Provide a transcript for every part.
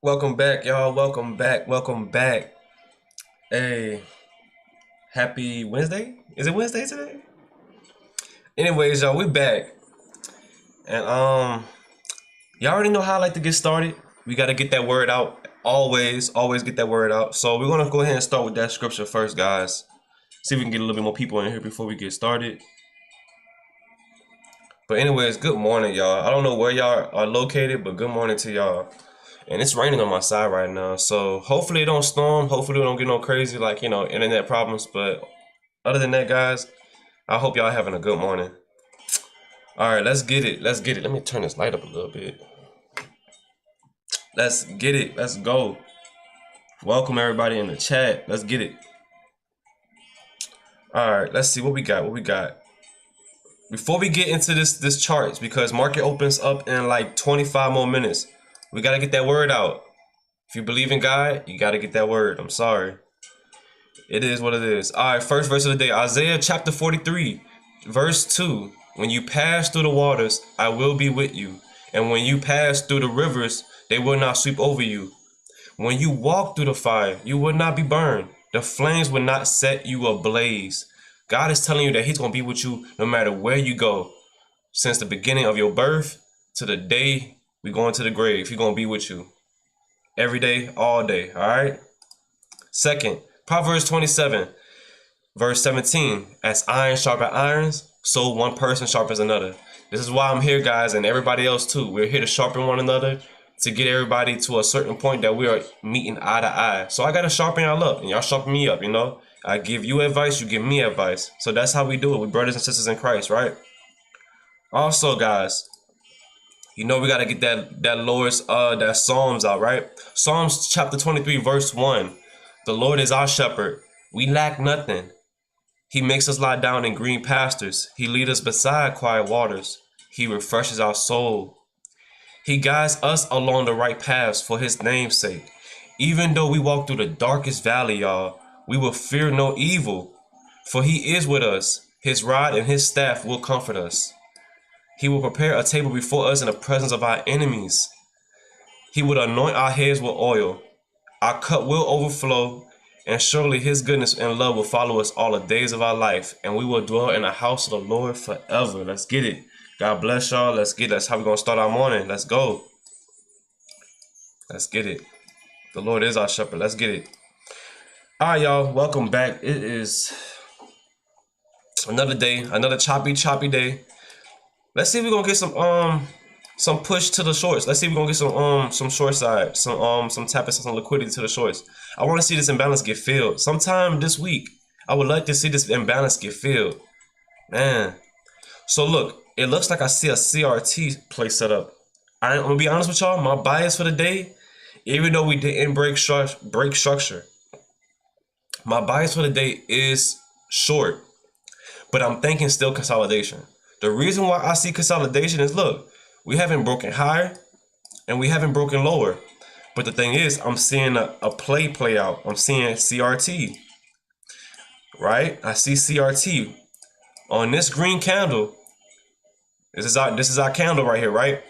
Welcome back, y'all. Welcome back. Welcome back. Hey, happy Wednesday? Is it Wednesday today? Anyways, y'all, we back. And y'all already know how I like to get started. We gotta get that word out. Always get that word out. So we're gonna go ahead and start with that scripture first, guys. See if we can get a little bit more people in here before we get started. But anyways, good morning, y'all. I don't know where y'all are located, but good morning to y'all. And it's raining on my side right now, so hopefully it don't storm. Hopefully we don't get no crazy, like, internet problems. But other than that, guys, I hope y'all having a good morning. All right, let's get it. Let's get it. Let me turn this light up a little bit. Let's get it. Let's go. Welcome everybody in the chat. Let's get it. All right, let's see what we got. What we got. Before we get into this charts, because market opens up in like 25 more minutes. We got to get that word out. If you believe in God, you got to get that word. I'm sorry. It is what it is. All right, first verse of the day. Isaiah chapter 43, verse 2. When you pass through the waters, I will be with you. And when you pass through the rivers, they will not sweep over you. When you walk through the fire, you will not be burned. The flames will not set you ablaze. God is telling you that he's going to be with you no matter where you go. Since the beginning of your birth to the day we go into the grave, he's going to be with you. Every day, all day, all right? Second, Proverbs 27, verse 17. As iron sharpens irons, so one person sharpens another. This is why I'm here, guys, and everybody else too. We're here to sharpen one another, to get everybody to a certain point that we are meeting eye to eye. So I got to sharpen y'all up, and y'all sharpen me up, I give you advice, you give me advice. So that's how we do it. We're brothers and sisters in Christ, right? Also, guys, we got to get that Lord's that Psalms out, right? Psalms chapter 23, verse 1. The Lord is our shepherd. We lack nothing. He makes us lie down in green pastures. He leads us beside quiet waters. He refreshes our soul. He guides us along the right paths for his name's sake. Even though we walk through the darkest valley, y'all, we will fear no evil, for he is with us. His rod and his staff will comfort us. He will prepare a table before us in the presence of our enemies. He will anoint our heads with oil. Our cup will overflow, and surely his goodness and love will follow us all the days of our life, and we will dwell in the house of the Lord forever. Let's get it. God bless y'all. Let's get it. That's how we're going to start our morning. Let's go. Let's get it. The Lord is our shepherd. Let's get it. All right, y'all. Welcome back. It is another day, another choppy day. Let's see if we're gonna get some push to the shorts. Let's see if we're gonna get some short side, some tapping, some liquidity to the shorts. I want to see this imbalance get filled sometime this week. I would like to see this imbalance get filled, man. So look, it looks like I see a CRT play set up. I'm gonna be honest with y'all. My bias for the day, even though we didn't break structure, my bias for the day is short, but I'm thinking still consolidation. The reason why I see consolidation is, look, we haven't broken higher and we haven't broken lower. But the thing is, I'm seeing a play out. I'm seeing CRT, right? I see CRT on this green candle. This is our candle right here, right?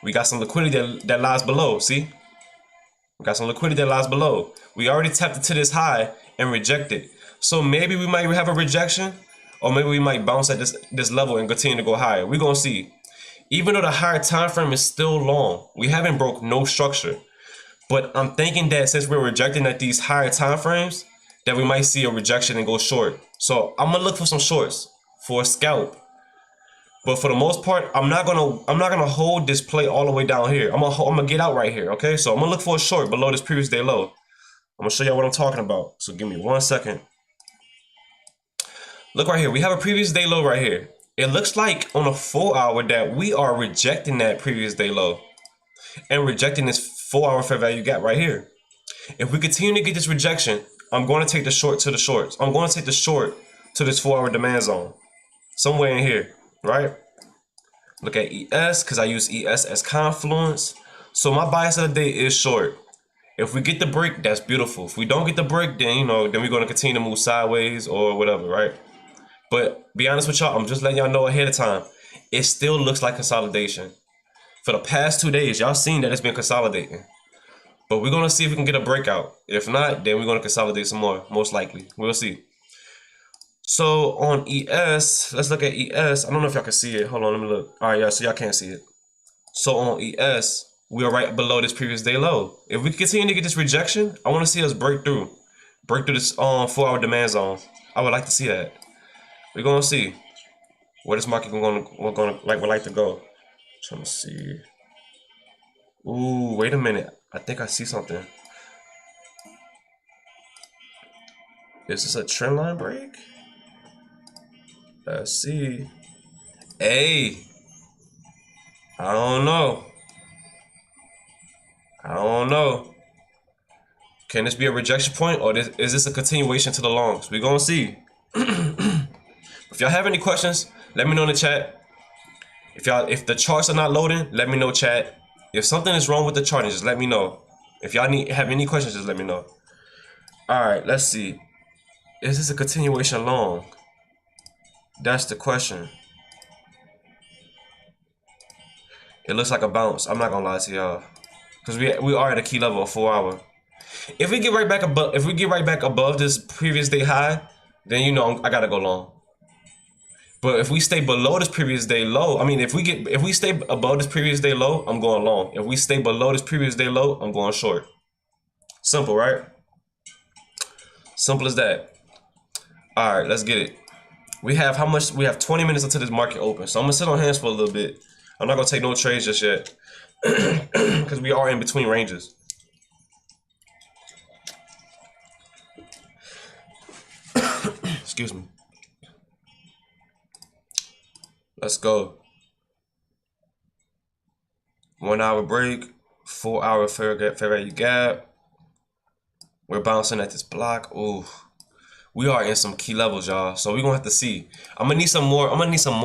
We got some liquidity that lies below. See, we got some liquidity that lies below. We already tapped into this high and rejected. So maybe we might have a rejection, or maybe we might bounce at this level and continue to go higher. We're gonna see. Even though the higher time frame is still long, we haven't broke no structure. But I'm thinking that since we're rejecting at these higher time frames, that we might see a rejection and go short. So I'm gonna look for some shorts for a scalp. But for the most part, I'm not gonna hold this play all the way down here. I'm gonna get out right here. Okay, so I'm gonna look for a short below this previous day low. I'm gonna show y'all what I'm talking about. So give me 1 second. Look right here. We have a previous day low right here. It looks like on a 4-hour that we are rejecting that previous day low and rejecting this 4-hour fair value gap right here. If we continue to get this rejection, I'm going to take the short to the shorts. I'm going to take the short to this 4-hour demand zone somewhere in here, right? Look at ES, because I use ES as confluence. So my bias of the day is short. If we get the break, that's beautiful. If we don't get the break, then then we're going to continue to move sideways or whatever, right? But be honest with y'all, I'm just letting y'all know ahead of time. It still looks like consolidation. For the past 2 days, y'all seen that it's been consolidating. But we're gonna see if we can get a breakout. If not, then we're gonna consolidate some more, most likely. We'll see. So on ES, let's look at ES. I don't know if y'all can see it. Hold on, let me look. All right, yeah, so y'all can't see it. So on ES, we are right below this previous day low. If we continue to get this rejection, I want to see us break through this 4-hour demand zone. I would like to see that. We're gonna see where this market would like to go. Trying to see. Ooh, wait a minute. I think I see something. Is this a trend line break? Let's see. Hey, I don't know. I don't know. Can this be a rejection point, or is this a continuation to the longs? We're gonna see. If y'all have any questions, let me know in the chat. If the charts are not loading, let me know, chat. If something is wrong with the chart, just let me know. If y'all have any questions, just let me know. All right, let's see. Is this a continuation long? That's the question. It looks like a bounce. I'm not gonna lie to y'all, because we are at a key level of 4 hour. If we get right back above this previous day high, then you know I gotta go long. But if we stay below this previous day low, I mean, if we stay above this previous day low, I'm going long. If we stay below this previous day low, I'm going short. Simple, right? Simple as that. All right, let's get it. We have how much? We have 20 minutes until this market opens. So I'm gonna sit on hands for a little bit. I'm not gonna take no trades just yet, because we are in between ranges. Excuse me. Let's go. 1 hour break, 4 hour fair value gap. We're bouncing at this block. Ooh, we are in some key levels, y'all. So we're gonna have to see. I'm gonna need some more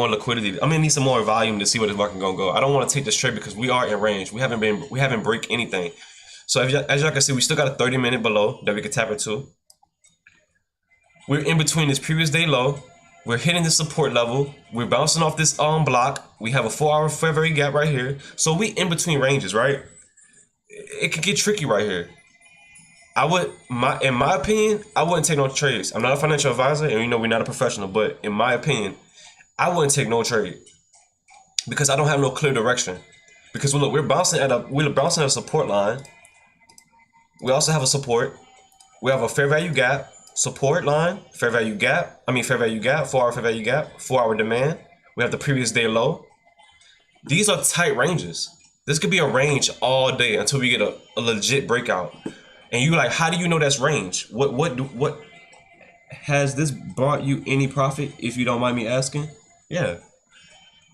liquidity. I'm gonna need some more volume to see where this market gonna go. I don't want to take this trade because we are in range. We haven't break anything. So as y'all can see, we still got a 30-minute below that we can tap into. We're in between this previous day low. We're hitting the support level. We're bouncing off this block. We have a 4 hour fair value gap right here. So we in between ranges, right? It could get tricky right here. In my opinion, I wouldn't take no trades. I'm not a financial advisor, and you know we're not a professional, but in my opinion, I wouldn't take no trade because I don't have no clear direction. Because look, we're bouncing at a support line. We also have a support. We have a fair value gap. Support line, fair value gap, 4 hour fair value gap, 4 hour demand. We have the previous day low. These are tight ranges. This could be a range all day until we get a legit breakout. And you like, how do you know that's range? What has this brought you any profit, if you don't mind me asking? Yeah.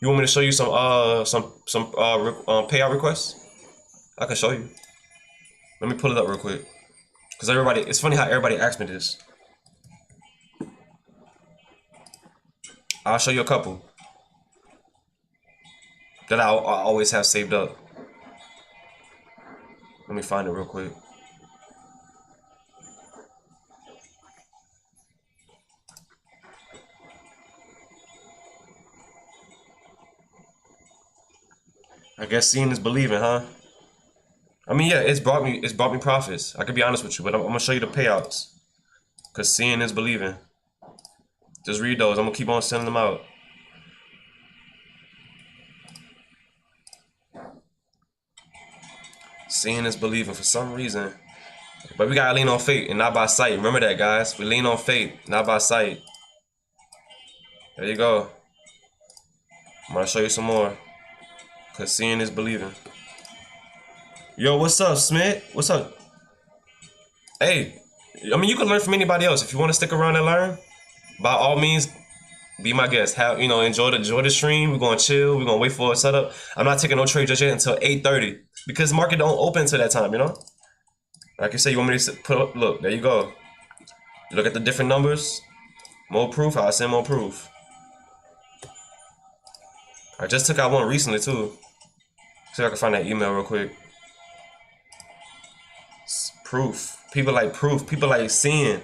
You want me to show you some payout requests? I can show you. Let me pull it up real quick. Because it's funny how everybody asks me this. I'll show you a couple that I always have saved up. Let me find it real quick. I guess seeing is believing, huh? I mean, yeah, it's brought me profits. I could be honest with you, but I'm gonna show you the payouts. Cause seeing is believing. Just read those. I'm gonna keep on sending them out. Seeing is believing for some reason. But we gotta lean on faith and not by sight. Remember that, guys. We lean on faith, not by sight. There you go. I'm gonna show you some more. Cause seeing is believing. Yo, what's up, Smith? What's up? Hey, I mean, you can learn from anybody else. If you want to stick around and learn, by all means, be my guest. Enjoy the stream. We're gonna chill. We're gonna wait for a setup. I'm not taking no trade just yet until 8:30 because the market don't open until that time. You know. Like I said, you want me to put up? Look, there you go. Look at the different numbers. More proof. I'll send more proof. I just took out one recently too. See if I can find that email real quick. It's proof. People like proof. People like seeing.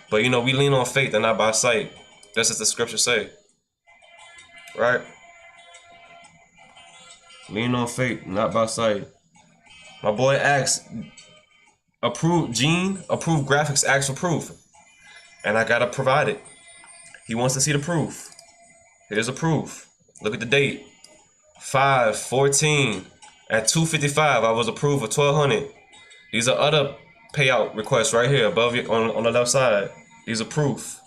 But you know, we lean on faith and not by sight. That's what the scriptures say. Right? Lean on faith, not by sight. My boy asked, Approved Gene, approved graphics, asked for proof. And I gotta provide it. He wants to see the proof. Here's the proof. Look at the date. 5/14 at 2:55. I was approved for 1,200. These are other payout requests right here above you on the left side. These are proof.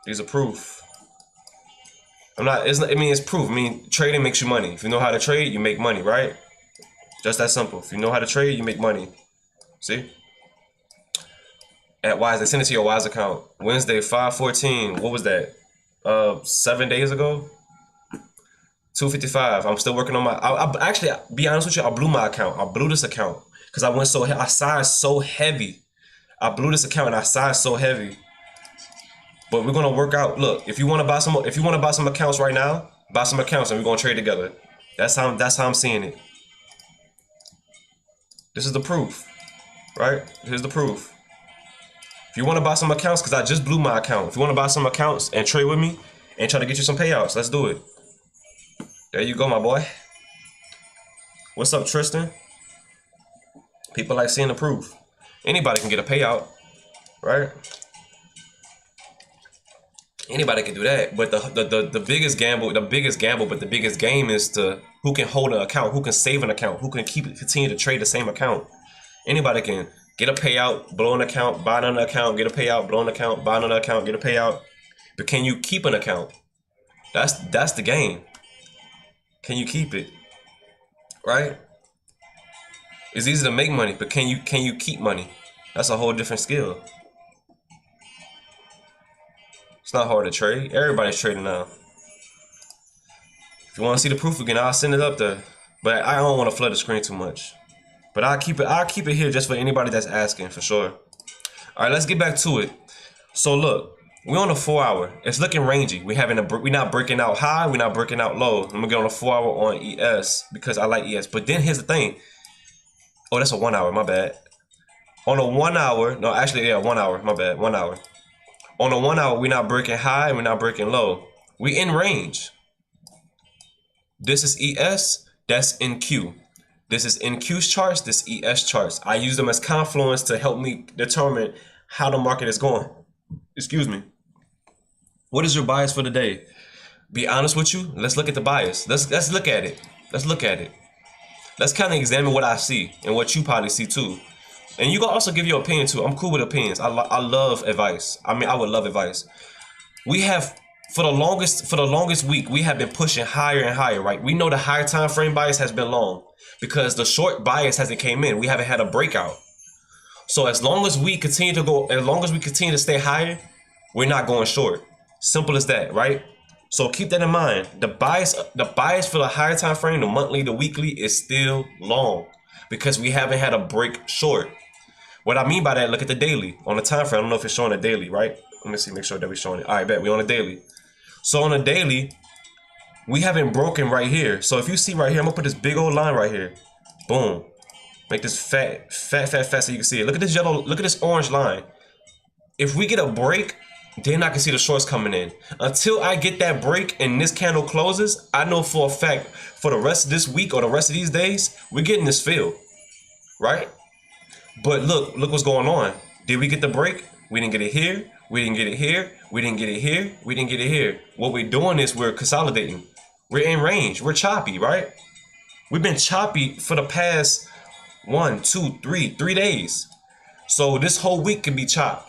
These are proof. It's proof. I mean, trading makes you money. If you know how to trade, you make money, right? Just that simple. If you know how to trade, you make money. See? At Wise, they send it to your Wise account. Wednesday, 5/14. What was that? 7 days ago? 2:55. I'm still working on my. I actually, be honest with you, I blew my account. I blew this account because I sized so heavy. I blew this account and I sized so heavy. But we're gonna work out. Look, if you want to buy some accounts right now, buy some accounts and we're gonna trade together. That's how I'm seeing it. This is the proof, right? Here's the proof. If you want to buy some accounts, because I just blew my account. If you want to buy some accounts and trade with me and try to get you some payouts, let's do it. There you go, my boy. What's up, Tristan? People like seeing the proof. Anybody can get a payout, right? Anybody can do that. But the biggest gamble, but the biggest game is to who can hold an account, who can save an account, who can continue to trade the same account. Anybody can get a payout, blow an account, buy another account, get a payout, blow an account, buy another account, get a payout. But can you keep an account? That's the game. Can you keep it? Right? It's easy to make money, but can you keep money? That's a whole different skill. It's not hard to trade. Everybody's trading now. If you want to see the proof again, I'll send it up there. But I don't want to flood the screen too much. But I'll keep it here just for anybody that's asking, for sure. All right, let's get back to it. So look, we're on a 4 hour. It's looking rangy. We're not breaking out high. We're not breaking out low. I'm gonna get on a 4 hour on ES because I like ES. But then here's the thing. Oh, that's a 1 hour. My bad. On a 1 hour, no, actually, yeah, 1 hour. My bad. 1 hour. On a 1 hour, we're not breaking high. We're not breaking low. We in range. This is ES. That's NQ. This is NQ's charts. This ES charts. I use them as confluence to help me determine how the market is going. Excuse me. What is your bias for the day? Be honest with you. Let's look at the bias. Let's look at it. Let's look at it. Let's kind of examine what I see and what you probably see too. And you can also give your opinion too. I'm cool with opinions. I love advice. I mean, I would love advice. We have for the longest week we have been pushing higher and higher, right? We know the higher time frame bias has been long because the short bias hasn't came in. We haven't had a breakout. So as long as we continue to stay higher, we're not going short. Simple as that, right? So keep that in mind. The bias for the higher time frame, the monthly, the weekly, is still long because we haven't had a break short. What I mean by that, look at the daily on the time frame. I don't know if it's showing a daily, right? Let me see, make sure that we're showing it. All right, bet we're on a daily. So on a daily, we haven't broken right here. So if you see right here, I'm gonna put this big old line right here. Boom. Make this fat so you can see it. Look at this yellow, look at this orange line. If we get a break, then I can see the shorts coming in. Until I get that break and this candle closes, I know for a fact for the rest of this week or the rest of these days, we're getting this fill, right? But look what's going on. Did we get the break? We didn't get it here. We didn't get it here. We didn't get it here. We didn't get it here. What we're doing is we're consolidating. We're in range. We're choppy, right? We've been choppy for the past 1, 2, 3 days. So this whole week can be chopped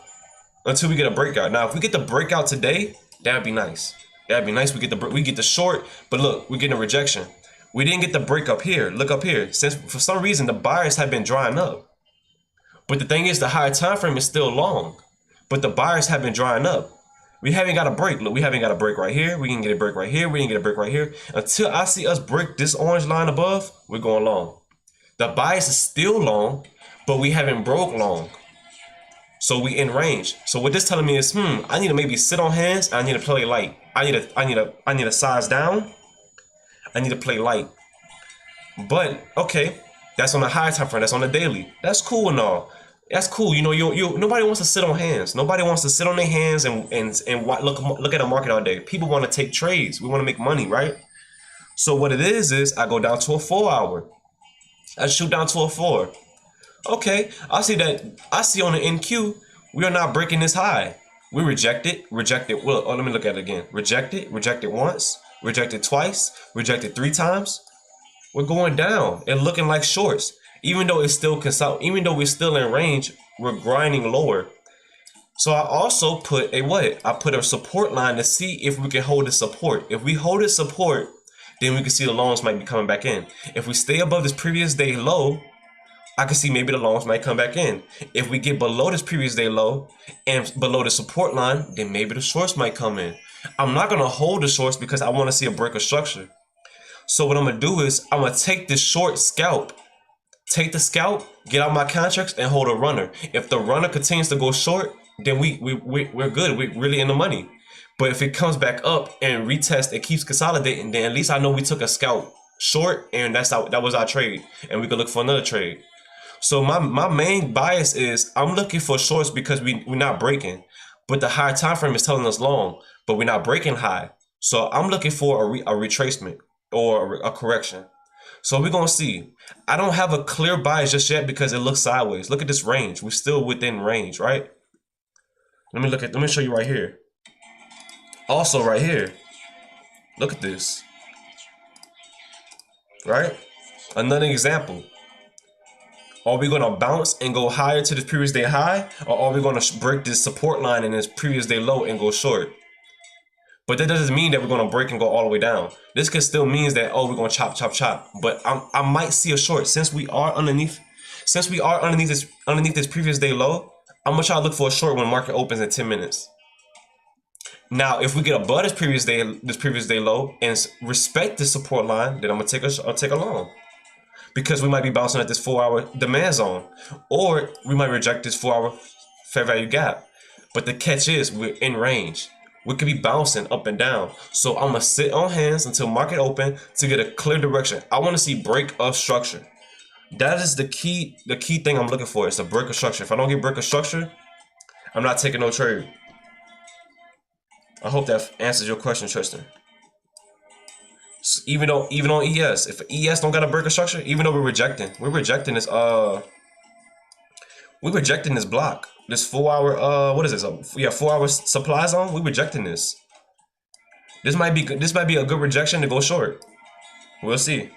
until we get a breakout. Now, if we get the breakout today, that'd be nice. That'd be nice. We get the short, but look, we're getting a rejection. We didn't get the break up here. Look up here. Since for some reason the buyers have been drying up. But the thing is, the higher time frame is still long, but the buyers have been drying up. We haven't got a break. Look, we haven't got a break right here. We can get a break right here. We can get a break right here. Until I see us break this orange line above, we're going long. The bias is still long, but we haven't broke long. So we in range. So what this telling me is, I need to maybe sit on hands. I need to play light. I need to size down. I need to play light. But okay, that's on the high time frame. That's on the daily. That's cool and all. That's cool. You know, nobody wants to sit on hands. Nobody wants to sit on their hands and look at a market all day. People want to take trades. We want to make money, right? So what it is I go down to a 4 hour. I shoot down to a 4. Okay, I see that. I see on the NQ, we are not breaking this high. We rejected. Well, let me look at it again. Rejected once, rejected twice, rejected 3 times. We're going down and looking like shorts. Even though it's still even though we're still in range, we're grinding lower. So I also put a what? I put a support line to see if we can hold the support. If we hold the support, then we can see the longs might be coming back in. If we stay above this previous day low, I can see maybe the longs might come back in. If we get below this previous day low and below the support line, then maybe the shorts might come in. I'm not going to hold the shorts because I want to see a break of structure. So what I'm going to do is I'm going to take this short scalp, take the scalp, get out my contracts and hold a runner. If the runner continues to go short, then we're good. We're really in the money. But if it comes back up and retest, it keeps consolidating, then at least I know we took a scalp short and that was our trade. And we could look for another trade. So my main bias is I'm looking for shorts because we're not breaking, but the higher time frame is telling us long, but we're not breaking high. So I'm looking for a retracement or a correction. So we're gonna see. I don't have a clear bias just yet because it looks sideways. Look at this range. We're still within range, right? Let me show you right here. Also right here. Look at this. Right? Another example. Are we going to bounce and go higher to this previous day high? Or are we going to break this support line in this previous day low and go short? But that doesn't mean that we're going to break and go all the way down. This could still means that, oh, we're going to chop. But I might see a short since we are underneath this previous day low. I'm going to try to look for a short when market opens in 10 minutes. Now, if we get above this previous day low and respect the support line, then I'll take a long. Because we might be bouncing at this 4-hour demand zone, or we might reject this 4-hour fair value gap. But the catch is we're in range. We could be bouncing up and down. So I'm gonna sit on hands until market open to get a clear direction. I want to see break of structure. That is the key thing I'm looking for. It's a break of structure. If I don't get break of structure, I'm not taking no trade. I hope that answers your question, Tristan. Even on ES, if ES don't got a break of structure, even though we're rejecting this block, this 4-hour what is this? 4-hour supply zone. We're rejecting this. This might be a good rejection to go short. We'll see.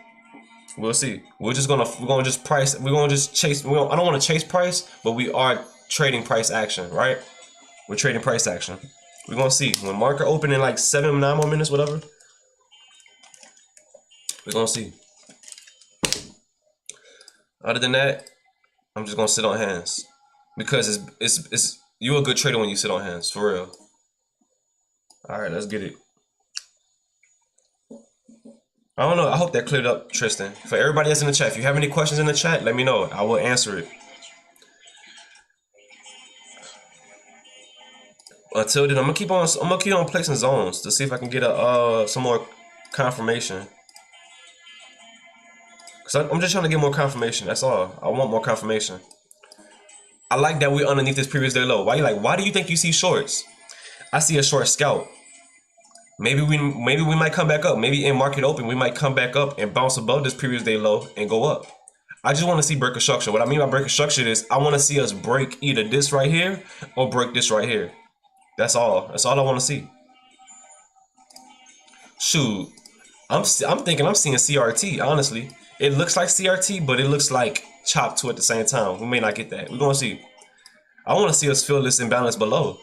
We're gonna just price. We're gonna just chase. I don't want to chase price, but we are trading price action, right? We're trading price action. We're gonna see when market open in like 7-9 more minutes, whatever. We're gonna see. Other than that, I'm just gonna sit on hands because it's you're a good trader when you sit on hands, for real. All right, let's get it. I don't know. I hope that cleared up, Tristan. For everybody that's in the chat, if you have any questions in the chat, let me know. I will answer it. Until then, I'm gonna keep on placing zones to see if I can get some more confirmation. Cause I'm just trying to get more confirmation. That's all. I want more confirmation. I like that we're underneath this previous day low. Why do you think you see shorts? I see a short scalp. Maybe we might come back up. Maybe in market open, we might come back up and bounce above this previous day low and go up. I just want to see break of structure. What I mean by break of structure is I want to see us break either this right here or break this right here. That's all. That's all I want to see. Shoot, I'm thinking I'm seeing CRT. Honestly, it looks like CRT, but it looks like chop too at the same time. We may not get that. We're gonna see. I want to see us fill this imbalance below.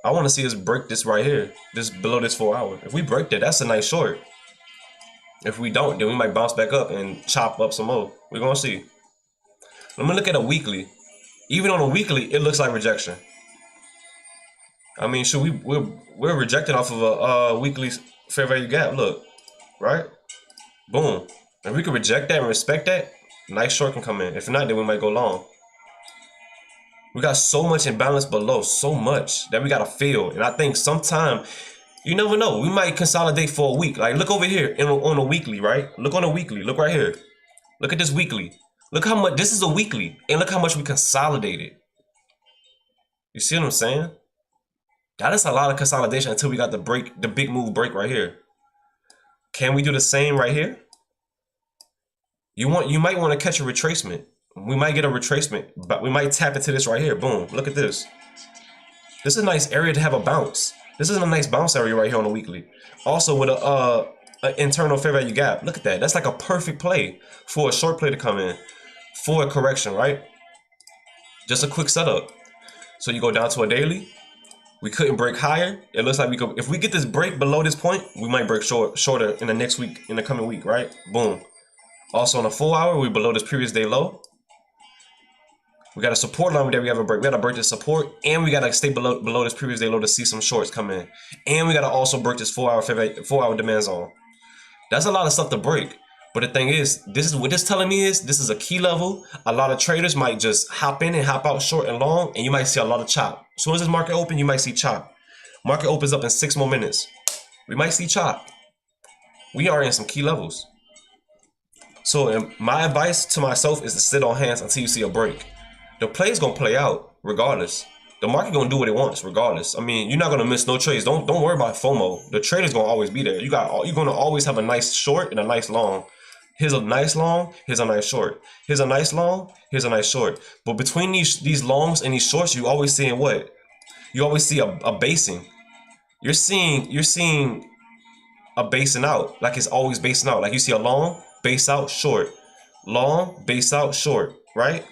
I want to see us break this right here, this below this 4-hour. If we break that, that's a nice short. If we don't, then we might bounce back up and chop up some more. We're gonna see. Let me look at a weekly. Even on a weekly, it looks like rejection. I mean, should we're rejected off of a weekly fair value gap. Look, right? Boom. If we can reject that and respect that, nice short can come in. If not, then we might go long. We got so much imbalance below, so much that we gotta fill. And I think sometime, you never know, we might consolidate for a week. Like, look over here on a weekly, right? Look on a weekly. Look right here. Look at this weekly. Look how much, this is a weekly. And look how much we consolidated. You see what I'm saying? That is a lot of consolidation until we got the big move break right here. Can we do the same right here? You might want to catch a retracement. we might get a retracement, but we might tap into this right here. Boom. Look at this. This is a nice area to have a bounce. This is a nice bounce area right here on the weekly. Also with a internal fair value gap. Look at that. That's like a perfect play for a short play to come in for a correction, right? Just a quick setup. So you go down to a daily. We couldn't break higher. It looks like we could. If we get this break below this point, we might break shorter in the next week, in the coming week, right? Boom. Also on a 4 hour, we below this previous day low. We got a support line that we have a break. We gotta break this support, and we gotta stay below this previous day low to see some shorts come in. And we gotta also break this 4 hour demand zone. That's a lot of stuff to break. But the thing is, this is what this telling me is this is a key level. A lot of traders might just hop in and hop out short and long, and you might see a lot of chop. As soon as this market open, you might see chop. Market opens up in 6 more minutes. We might see chop. We are in some key levels. So my advice to myself is to sit on hands until you see a break. The play is gonna play out regardless. The market gonna do what it wants regardless. I mean, you're not gonna miss no trades. Don't worry about FOMO. The trader's gonna always be there. You're gonna always have a nice short and a nice long. Here's a nice long, here's a nice short. Here's a nice long, here's a nice short. But between these longs and these shorts, you always seeing what? You always see a basing. You're seeing a basing out. Like it's always basing out. Like you see a long, base out, short. Long, base out, short, right?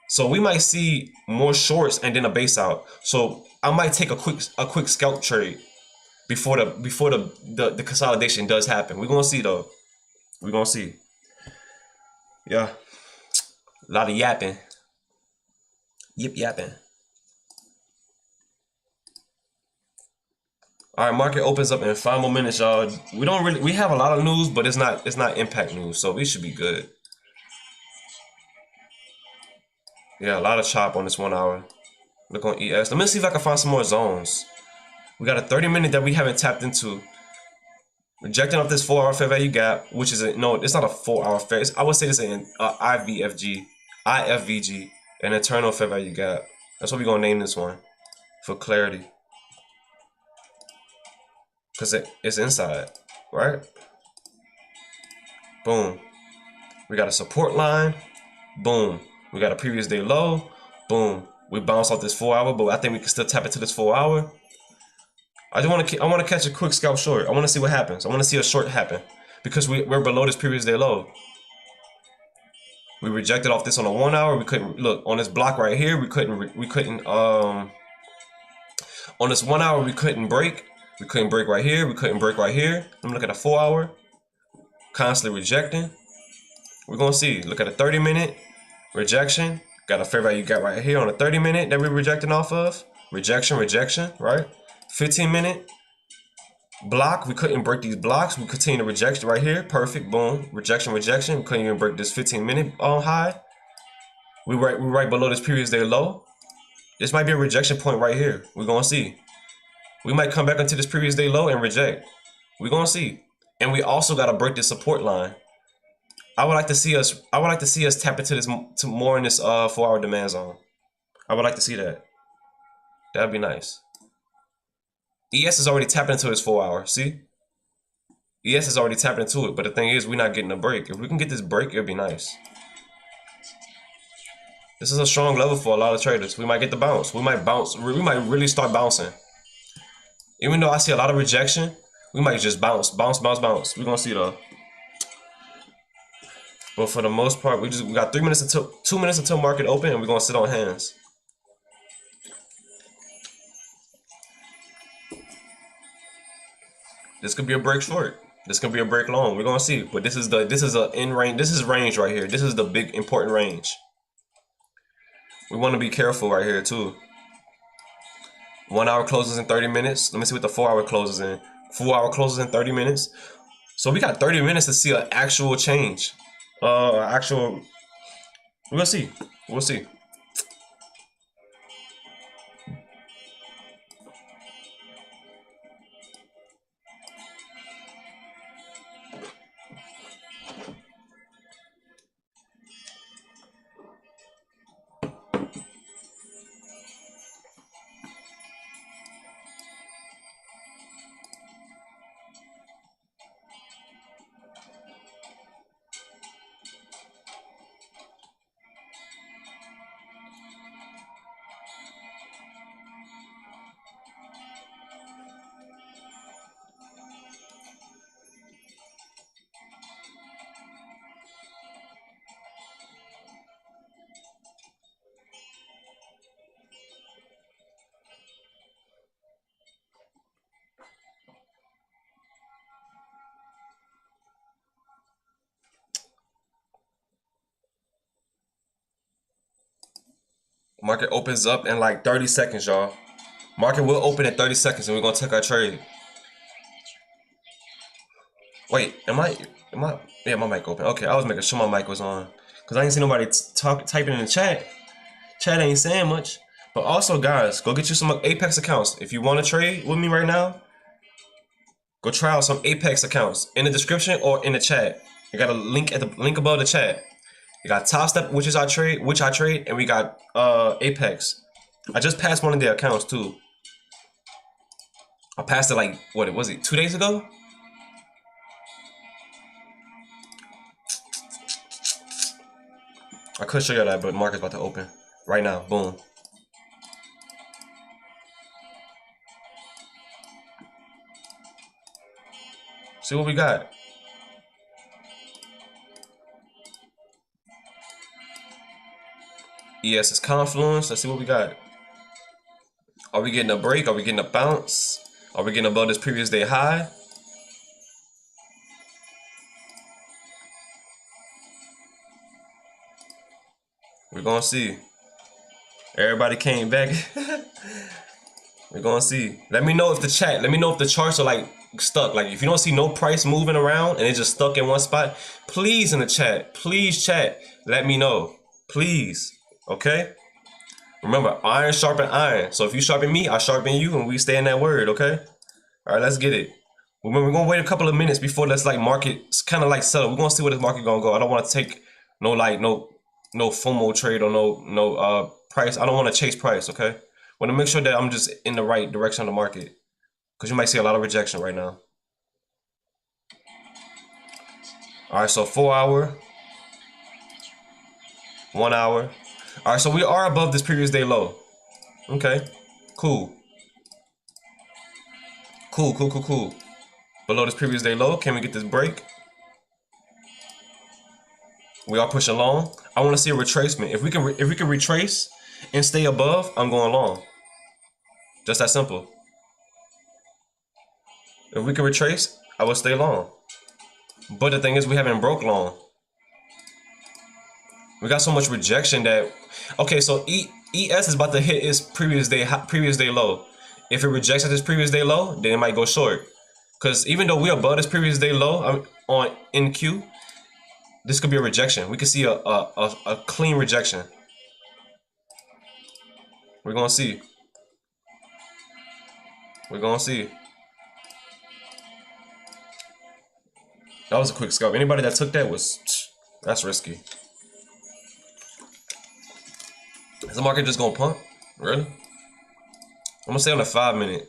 So we might see more shorts and then a base out. So I might take a quick scalp trade before the consolidation does happen. We're gonna see though. We're gonna see. Yeah. A lot of yapping. Yip yapping. All right, market opens up in 5 more minutes, y'all. We have a lot of news, but it's not impact news, so we should be good. Yeah, a lot of chop on this 1 hour. Look on ES. Let me see if I can find some more zones. We got a 30-minute that we haven't tapped into. Rejecting off this 4 hour fair value gap, which is no, it's not a 4 hour fair. I would say this is an IFVG, an internal fair value gap. That's what we're gonna name this one for clarity, because it's inside, right? Boom. We got a support line. Boom. We got a previous day low. Boom. We bounce off this 4 hour, but I think we can still tap into this 4 hour. I want to catch a quick scalp short. I want to see what happens. I want to see a short happen because we're below this previous day low. We rejected off this on a 1 hour. We couldn't look on this block right here. We couldn't on this 1 hour we couldn't break. We couldn't break right here. We couldn't break right here. Let me look at a 4 hour. Constantly rejecting. We're gonna see. Look at a 30-minute rejection. Got a fair value gap right here on a 30-minute that we're rejecting off of. Rejection, right? 15-minute block. We couldn't break these blocks. We continue to reject right here. Perfect. Boom. Rejection. We couldn't even break this 15-minute high. We right below this previous day low. This might be a rejection point right here. We're gonna see. We might come back into this previous day low and reject. We're gonna see. And we also gotta break this support line. I would like to see us tap into this more in this 4 hour demand zone. I would like to see that. That'd be nice. ES is already tapping into his 4 hour. See? ES is already tapping into it, but the thing is, we're not getting a break. If we can get this break, it'll be nice. This is a strong level for a lot of traders. We might get the bounce. We might bounce. We might really start bouncing. Even though I see a lot of rejection, we might just bounce. We're gonna see though. But for the most part, we got 2 minutes until market open, and we're gonna sit on hands. This could be a break short. This could be a break long. We're gonna see. But this is a in range. This is range right here. This is the big important range. We want to be careful right here too. 1 hour closes in 30 minutes. Let me see what the 4 hour closes in. 4 hour closes in 30 minutes. So we got 30 minutes to see an actual change. We'll see. We'll see. Market opens up in like 30 seconds, y'all. Market will open in 30 seconds and we're gonna take our trade. Wait, yeah, my mic open. Okay, I was making sure my mic was on. Cause I ain't see nobody typing in the chat. Chat ain't saying much. But also, guys, go get you some Apex accounts. If you want to trade with me right now, go try out some Apex accounts in the description or in the chat. You got a link at the link above the chat. You got Top Step, which I trade, and we got Apex. I just passed one of their accounts too. I passed it like what was it 2 days ago? I could show you that, but market's about to open right now. Boom. See what we got. ES is Confluence. Let's see what we got. Are we getting a break? Are we getting a bounce? Are we getting above this previous day high? We're gonna see. Everybody came back. We're gonna see. Let me know if the charts are like stuck. Like if you don't see no price moving around and it's just stuck in one spot, please in the chat, please chat, let me know. Please. Okay? Remember, iron sharpen iron. So if you sharpen me, I sharpen you and we stay in that word, okay? Alright, let's get it. Remember, we're gonna wait a couple of minutes before let's like market kind of like settle. We're gonna see where this market gonna go. I don't wanna take no FOMO trade or no price. I don't want to chase price, okay? Want to make sure that I'm just in the right direction of the market, because you might see a lot of rejection right now. All right, so 4 hour, 1 hour. All right, so we are above this previous day low. Okay, cool. Cool. Below this previous day low, can we get this break? We are pushing long. I want to see a retracement. If we can retrace and stay above, I'm going long. Just that simple. If we can retrace, I will stay long. But the thing is, we haven't broke long. We got so much rejection that, okay, so ES is about to hit its previous day low. If it rejects at this previous day low, then it might go short. Because even though we're above this previous day low on NQ, this could be a rejection. We could see a clean rejection. We're gonna see. We're gonna see. That was a quick scalp. Anybody that took that that's risky. Is the market just gonna pump? Really? I'm gonna stay on the 5 minute.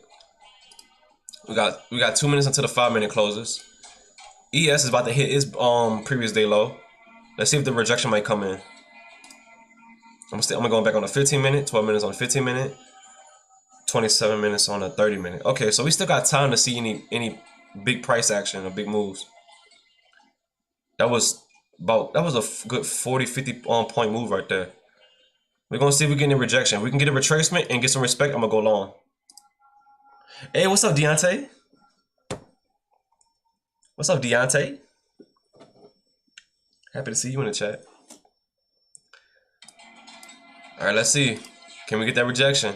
We got 2 minutes until the 5 minute closes. ES is about to hit its previous day low. Let's see if the rejection might come in. I'm gonna go back on the 15 minute, 12 minutes on the 15 minute, 27 minutes on the 30 minute. Okay, so we still got time to see any big price action or big moves. That was a good 40-50 point move right there. We're gonna see if we get any rejection. If we can get a retracement and get some respect, I'm gonna go long. Hey, what's up, Deontay? What's up, Deontay? Happy to see you in the chat. All right, let's see. Can we get that rejection?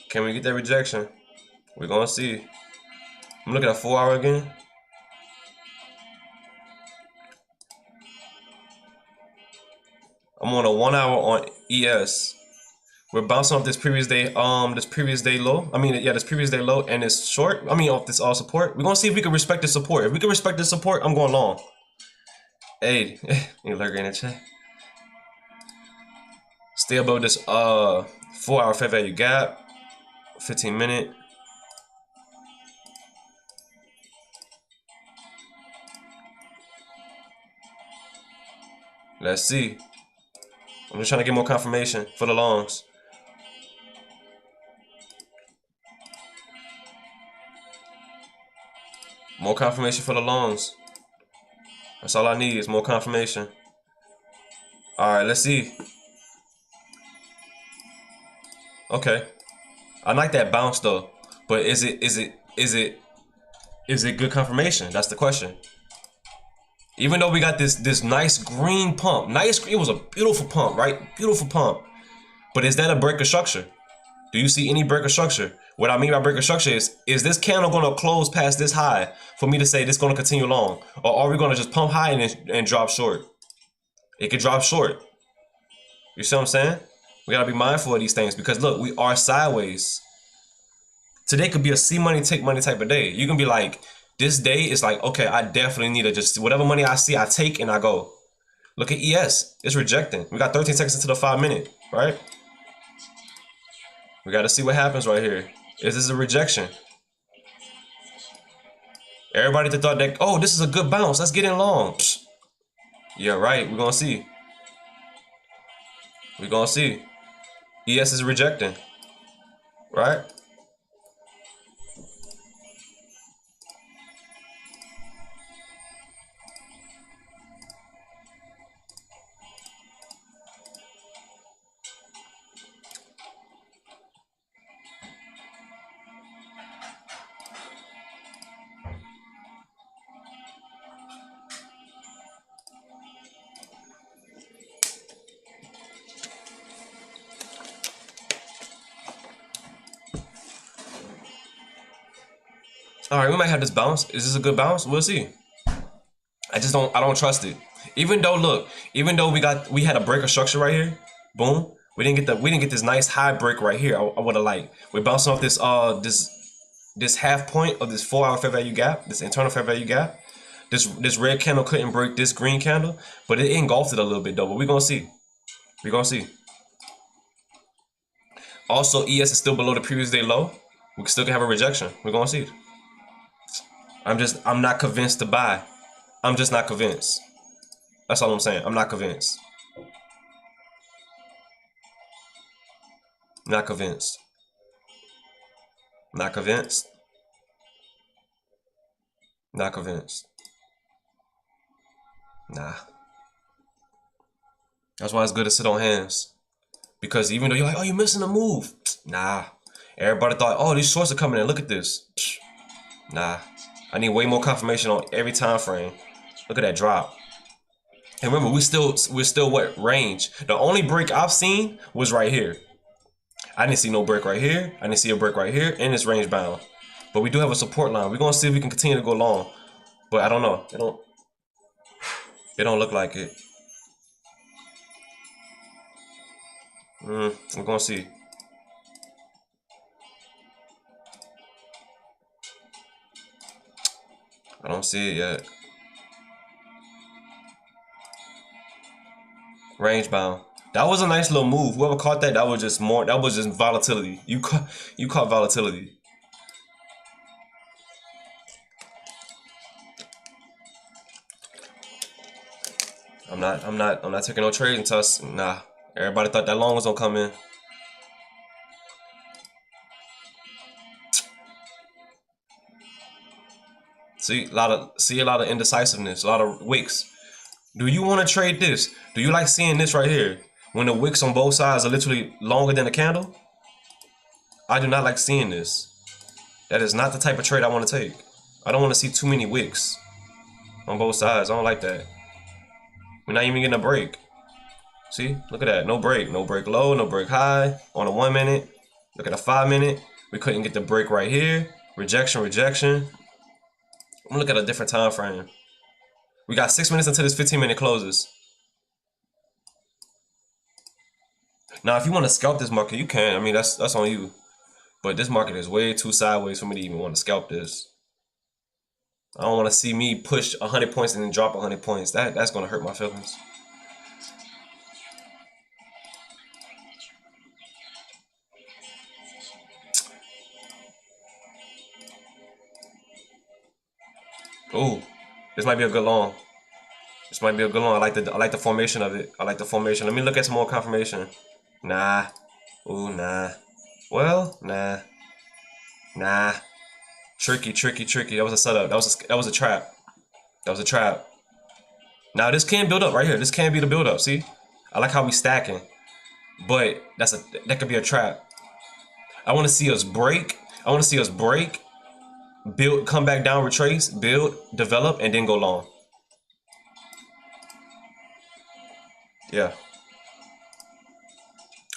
Can we get that rejection? We're gonna see. I'm looking at 4 hour again. I'm on a 1 hour on ES. We're bouncing off this previous day low. This previous day low, and it's short. Off this all support. We're gonna see if we can respect the support. If we can respect the support, I'm going long. Hey, you lurking in the chat. Stay above this 4 hour fair value gap. 15 minute. Let's see. I'm just trying to get more confirmation for the longs. More confirmation for the longs. That's all I need is more confirmation. All right, let's see. Okay, I like that bounce though, but is it good confirmation? That's the question. Even though we got this nice green pump, it was a beautiful pump, right? Beautiful pump. But is that a break of structure? Do you see any break of structure? What I mean by break of structure is this candle going to close past this high for me to say this going to continue long? Or are we going to just pump high and drop short? It could drop short. You see what I'm saying? We got to be mindful of these things because look, we are sideways. Today could be a see money, take money type of day. You can be like, this day is like, okay, I definitely need to just, whatever money I see, I take and I go. Look at ES, it's rejecting. We got 13 seconds into the 5 minute, right? We got to see what happens right here. Is this a rejection? Everybody that thought that, oh, this is a good bounce, let's get in long. Psst. Yeah, right, we're going to see. We're going to see. ES is rejecting, right? All right, we might have this bounce. Is this a good bounce? We'll see. I don't trust it. Even though, look, even though we had a break of structure right here, boom. We didn't get this nice high break right here. I would have liked. We're bouncing off this half point of this 4 hour fair value gap, this internal fair value gap. This red candle couldn't break this green candle, but it engulfed it a little bit though. But we're gonna see. We're gonna see. Also, ES is still below the previous day low. We still can have a rejection. We're gonna see. I'm not convinced to buy. I'm just not convinced. That's all I'm saying. I'm not convinced. Not convinced. Not convinced. Not convinced. Nah. That's why it's good to sit on hands. Because even though you're like, oh, you're missing a move. Nah. Everybody thought, oh, these shorts are coming in. Look at this. Nah. I need way more confirmation on every time frame. Look at that drop. And remember, we're still what range? The only break I've seen was right here. I didn't see no break right here. I didn't see a break right here, and it's range bound. But we do have a support line. We're gonna see if we can continue to go long. But I don't know. It don't look like it. We're gonna see. I don't see it yet. Range bound. That was a nice little move. Whoever caught that, that was just volatility. You caught volatility. I'm not taking no trades until nah. Everybody thought that long was gonna come in. See a lot of indecisiveness, a lot of wicks. Do you want to trade this? Do you like seeing this right here? When the wicks on both sides are literally longer than the candle? I do not like seeing this. That is not the type of trade I want to take. I don't want to see too many wicks on both sides. I don't like that. We're not even getting a break. See, look at that. No break. No break low, no break high. On a 1 minute. Look at a 5 minute. We couldn't get the break right here. Rejection, rejection. I'm gonna look at a different time frame. We got 6 minutes until this 15-minute closes. Now, if you want to scalp this market, you can. I mean, that's on you. But this market is way too sideways for me to even want to scalp this. I don't want to see me push 100 points and then drop 100 points. That's gonna hurt my feelings. Ooh, this might be a good long. This might be a good long. I like the formation of it. I like the formation. Let me look at some more confirmation. Nah. Ooh, nah. Well, nah. Nah. Tricky, tricky, tricky. That was a setup. That was a trap. That was a trap. Now this can build up right here. This can be the build up. See? I like how we stacking. But that could be a trap. I want to see us break. I want to see us break. Build, come back down, retrace, build, develop, and then go long. Yeah.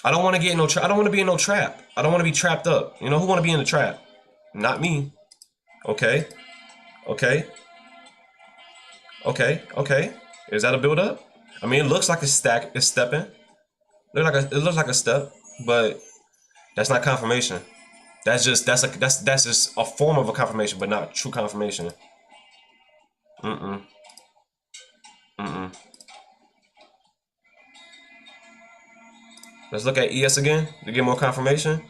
I don't want to get in no trap. I don't want to be in no trap. I don't want to be trapped up. You know who want to be in the trap? Not me. Okay. Okay. Okay. Okay. Is that a build up? I mean, it looks like a stack is stepping. It looks like a step, but that's not confirmation. That's just a form of a confirmation, but not true confirmation. Mm-mm. Mm-mm. Let's look at ES again to get more confirmation.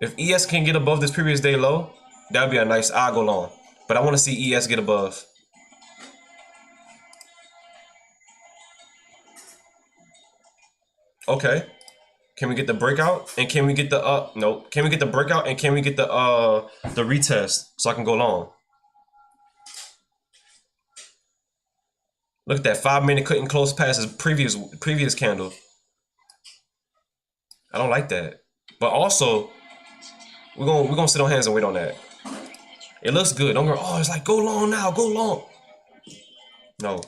If ES can get above this previous day low, that would be a nice, I'll go long. But I want to see ES get above. Okay. Can we get the breakout? And can we get the nope. Can we get the breakout and can we get the retest so I can go long? Look at that. 5 minute couldn't close past his previous candle. I don't like that. But also, we're gonna sit on hands and wait on that. It looks good. Don't go, oh, it's like go long now, go long. No.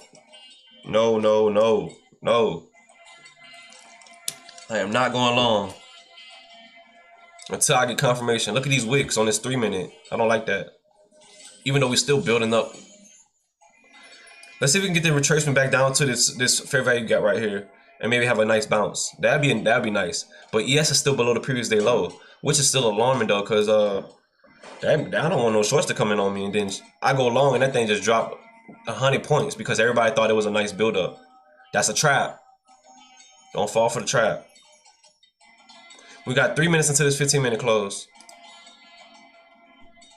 No, no, no, no. I am not going long until I get confirmation. Look at these wicks on this 3 minute. I don't like that. Even though we're still building up. Let's see if we can get the retracement back down to this fair value gap right here, and maybe have a nice bounce. That'd be nice. But ES is still below the previous day low, which is still alarming though, cause I don't want no shorts to come in on me, and then I go long and that thing just dropped 100 points because everybody thought it was a nice build up. That's a trap. Don't fall for the trap. We got 3 minutes into this 15-minute close.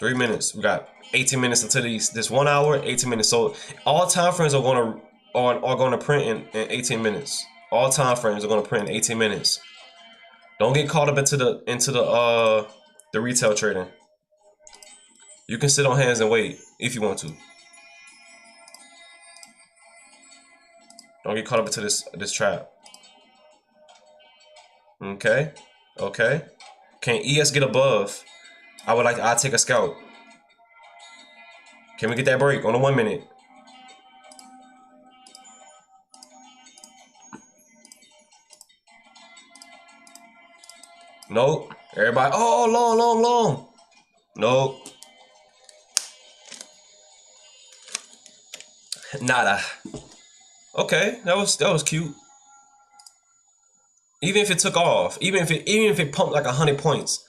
3 minutes. We got 18 minutes into this 1 hour, 18 minutes. So all time frames are gonna print in 18 minutes. All time frames are gonna print in 18 minutes. Don't get caught up into the retail trading. You can sit on hands and wait if you want to. Don't get caught up into this trap. Okay. Okay. Can ES get above? I'll take a scout. Can we get that break on the 1 minute? Nope. Everybody, oh, long, long, long. Nope. Nada. Okay, that was cute. Even if it took off, even if it pumped like 100 points,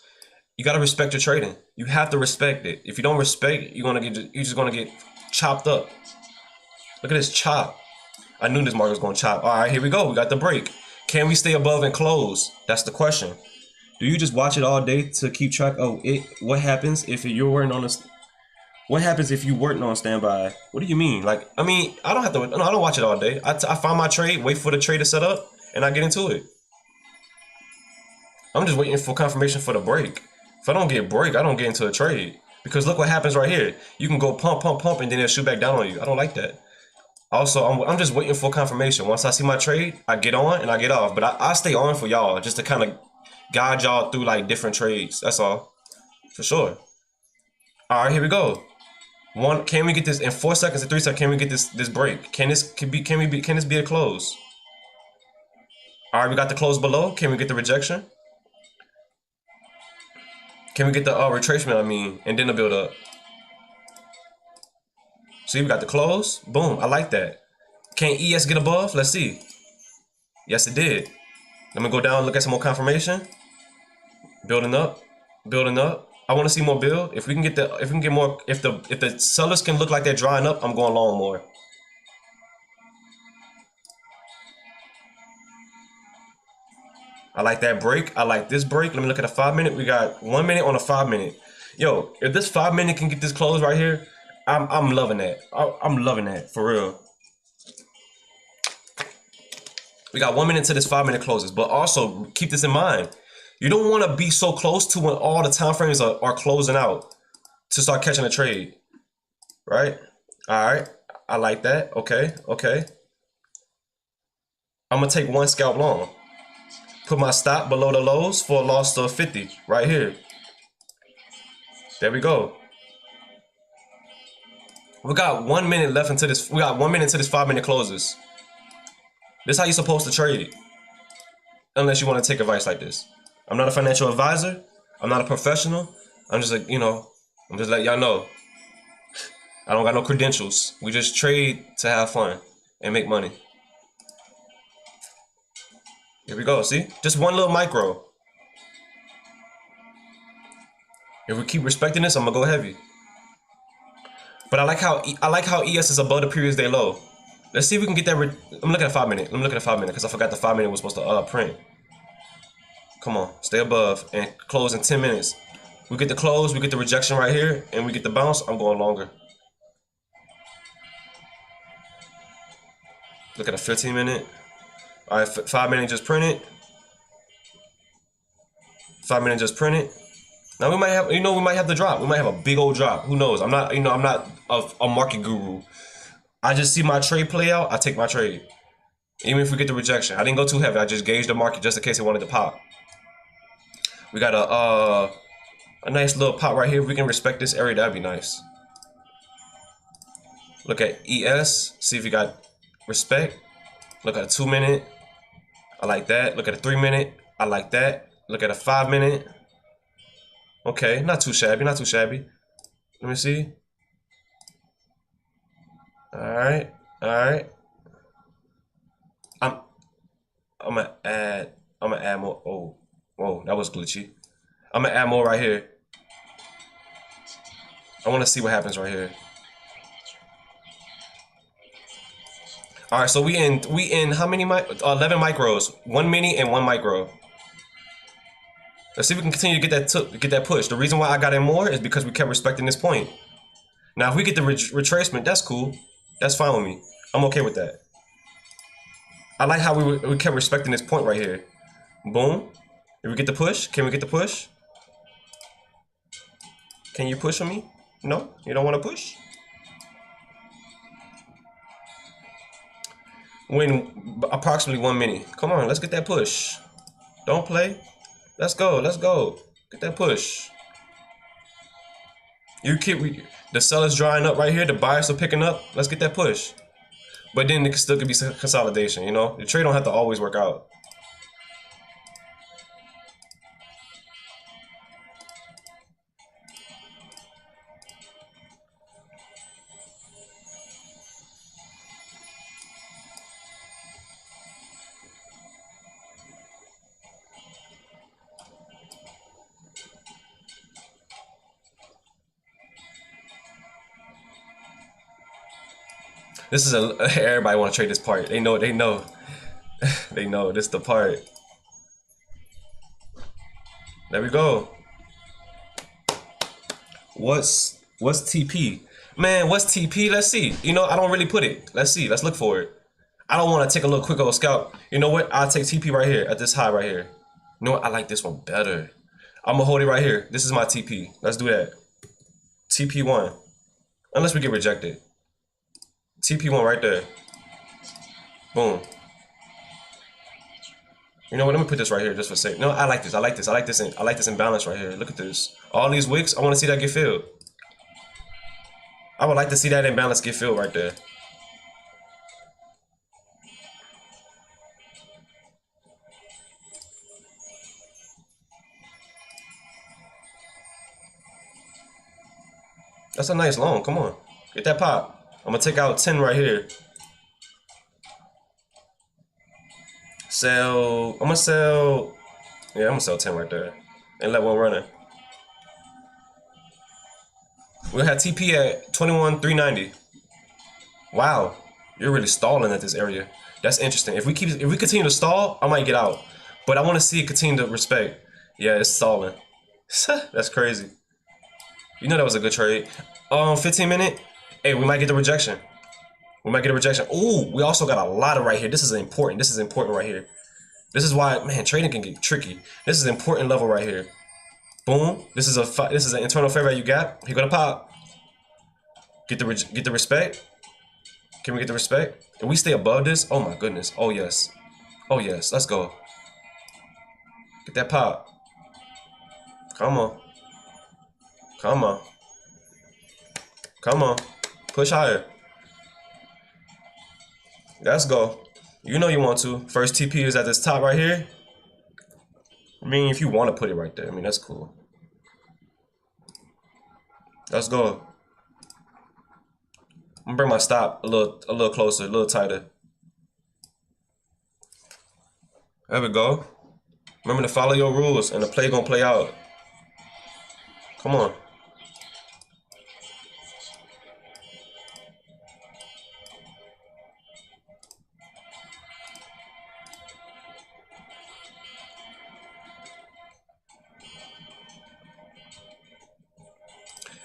you gotta respect your trading. You have to respect it. If you don't respect it, you're just gonna get chopped up. Look at this chop. I knew this market was gonna chop. All right, here we go. We got the break. Can we stay above and close? That's the question. Do you just watch it all day to keep track of it? What happens if you're working on this? What happens if you weren't on standby? What do you mean? Like, I mean, I don't have to. No, I don't watch it all day. I find my trade, wait for the trade to set up, and I get into it. I'm just waiting for confirmation for the break. If I don't get a break, I don't get into a trade. Because look what happens right here. You can go pump, pump, pump, and then it'll shoot back down on you. I don't like that. Also, I'm just waiting for confirmation. Once I see my trade, I get on and I get off. But I stay on for y'all just to kind of guide y'all through like different trades. That's all. For sure. All right, here we go. Can we get this in 4 seconds and 3 seconds? Can we get this break? Can this be a close? All right, we got the close below. Can we get the rejection? Can we get the retracement? I mean, and then the build up. See, we got the close. Boom. I like that. Can ES get above? Let's see. Yes, it did. Let me go down and look at some more confirmation. Building up. Building up. I want to see more build. If we can get more, if the sellers can look like they're drying up, I'm going long more. I like that break. I like this break. Let me look at a 5 minute. We got 1 minute on a 5 minute. Yo, if this 5 minute can get this close right here, I'm loving that. I'm loving that for real. We got 1 minute to this 5 minute closes, but also keep this in mind. You don't want to be so close to when all the time frames are closing out to start catching a trade, right? All right, I like that. Okay, okay. I'm gonna take one scalp long. Put my stop below the lows for a loss of 50 right here. There we go. We got 1 minute left into this. We got 1 minute to this 5 minute closes. This is how you're supposed to trade. Unless you want to take advice like this. I'm not a financial advisor. I'm not a professional. I'm just like, I'm just letting y'all know. I don't got no credentials. We just trade to have fun and make money. Here we go, see? Just one little micro. If we keep respecting this, I'm gonna go heavy. But I like how ES is above the previous day low. Let's see if we can get that. I'm looking at 5 minute. Let me look at the 5 minute because I forgot the 5 minute was supposed to print. Come on, stay above and close in 10 minutes. We get the close, we get the rejection right here, and we get the bounce. I'm going longer. Look at a 15 minute. All right, 5 minute just printed. 5 minute just printed. Now we might have, we might have the drop. We might have a big old drop. Who knows? I'm not, I'm not a market guru. I just see my trade play out. I take my trade, even if we get the rejection. I didn't go too heavy. I just gauged the market just in case it wanted to pop. We got a nice little pop right here. If we can respect this area, that'd be nice. Look at ES. See if we got respect. Look at a 2 minute. I like that. Look at a 3 minute. I like that. Look at a 5 minute. Okay, not too shabby, not too shabby. Let me see. All right, all right. I'm gonna add more. Oh, whoa, that was glitchy. I'm gonna add more right here. I want to see what happens right here. All right, so we in how many 11 micros, 1 mini and 1 micro. Let's see if we can continue to get that push. The reason why I got in more is because we kept respecting this point. Now, if we get the retracement, that's cool. That's fine with me. I'm okay with that. I like how we kept respecting this point right here. Boom. If we get the push, can we get the push? Can you push on me? No, you don't want to push? Win approximately 1 minute. Come on, let's get that push. Don't play. Let's go. Let's go. Get that push. The seller's drying up right here. The buyers are picking up. Let's get that push. But then it still could be some consolidation. You know, the trade don't have to always work out. This is everybody want to trade this part. They know. They know this is the part. There we go. What's TP? Man, what's TP? Let's see. I don't really put it. Let's see. Let's look for it. I don't want to take a little quick old scalp. You know what? I'll take TP right here at this high right here. You know what? I like this one better. I'm gonna hold it right here. This is my TP. Let's do that. TP1. Unless we get rejected. TP1 right there. Boom. You know what? Let me put this right here just for sake. No, I like this. I like this. I like this. I like this imbalance right here. Look at this. All these wicks. I want to see that get filled. I would like to see that imbalance get filled right there. That's a nice long. Come on. Get that pop. I'm going to take out 10 right here. Sell. I'm going to sell. Yeah, I'm going to sell 10 right there. And let one run it. We'll have TP at 21,390. Wow. You're really stalling at this area. That's interesting. If we continue to stall, I might get out. But I want to see it continue to respect. Yeah, it's stalling. That's crazy. You know that was a good trade. 15 minute. Hey, we might get the rejection. We might get a rejection. Ooh, we also got a lot of right here. This is important. This is important right here. This is why, man, trading can get tricky. This is an important level right here. Boom. This is an internal fair value gap. You're gonna pop. Get the respect. Can we get the respect? Can we stay above this? Oh my goodness. Oh yes. Oh yes. Let's go. Get that pop. Come on. Come on. Come on. Push higher. Let's go. You know you want to. First TP is at this top right here. I mean, if you want to put it right there, I mean, that's cool. Let's go. I'm gonna bring my stop a little closer, a little tighter. There we go. Remember to follow your rules, and the play gonna play out. Come on.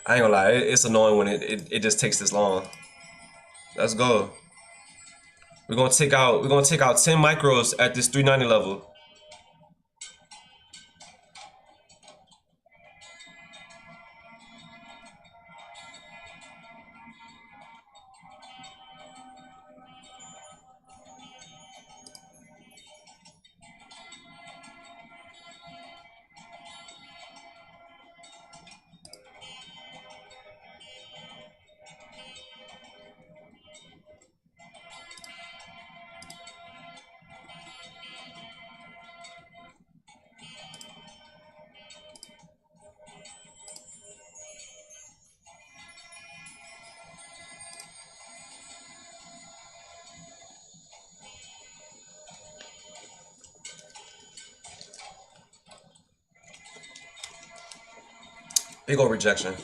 I ain't gonna lie, it's annoying when it just takes this long. Let's go. We're gonna take out 10 micros at this 390 level. Big old rejection.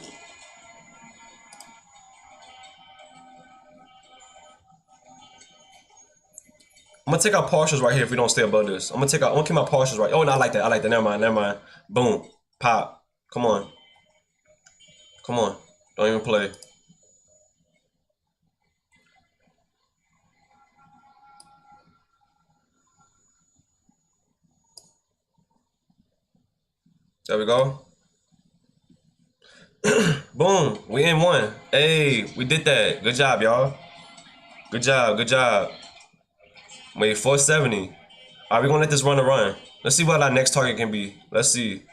I'm gonna take out partials right here if we don't stay above this. I'm gonna keep my partials right. Oh, no, I like that. I like that. Never mind. Boom. Pop. Come on. Come on. Don't even play. There we go. Boom. We in one. Hey, we did that. Good job, y'all. Good job. Wait, 470. All right, we're gonna let this run. Let's see what our next target can be. Let's see.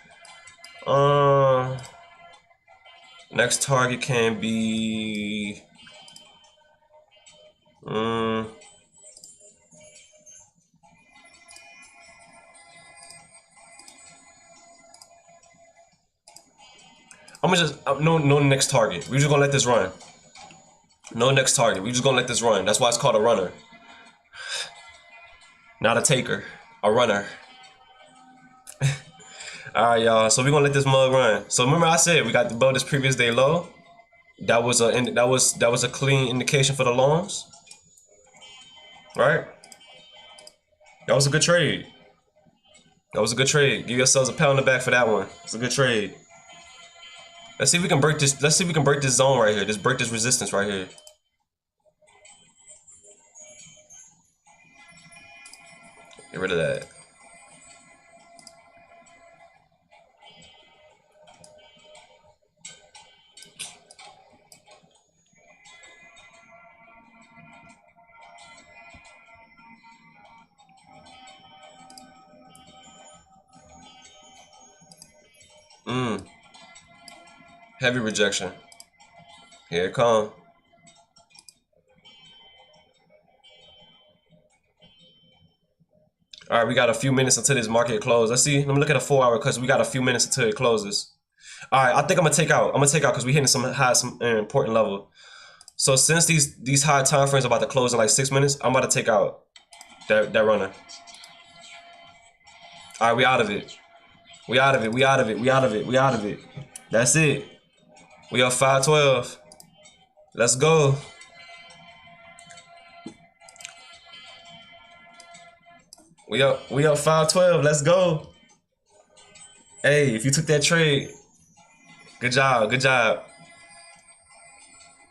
Next target can be. I'm gonna just no next target. We're just gonna let this run. No next target. We're just gonna let this run. That's why it's called a runner. Not a taker, a runner. All right, y'all. So we're gonna let this mug run. So remember, I said we got above this previous day low. That was a clean indication for the longs, right? That was a good trade. Give yourselves a pat on the back for that one. It's a good trade. Let's see if we can break this. Let's see if we can break this zone right here. Just break this resistance right here. Get rid of that. Heavy rejection. Here it come. All right, we got a few minutes until this market closes. Let's see. Let me look at a 4 hour because we got a few minutes until it closes. All right, I think I'm gonna take out. Because we hitting some important level. So since these high time frames are about to close in like 6 minutes, I'm about to take out that runner. All right, we out of it. That's it. We up 512. Let's go. We up 512. Let's go. Hey, if you took that trade, good job.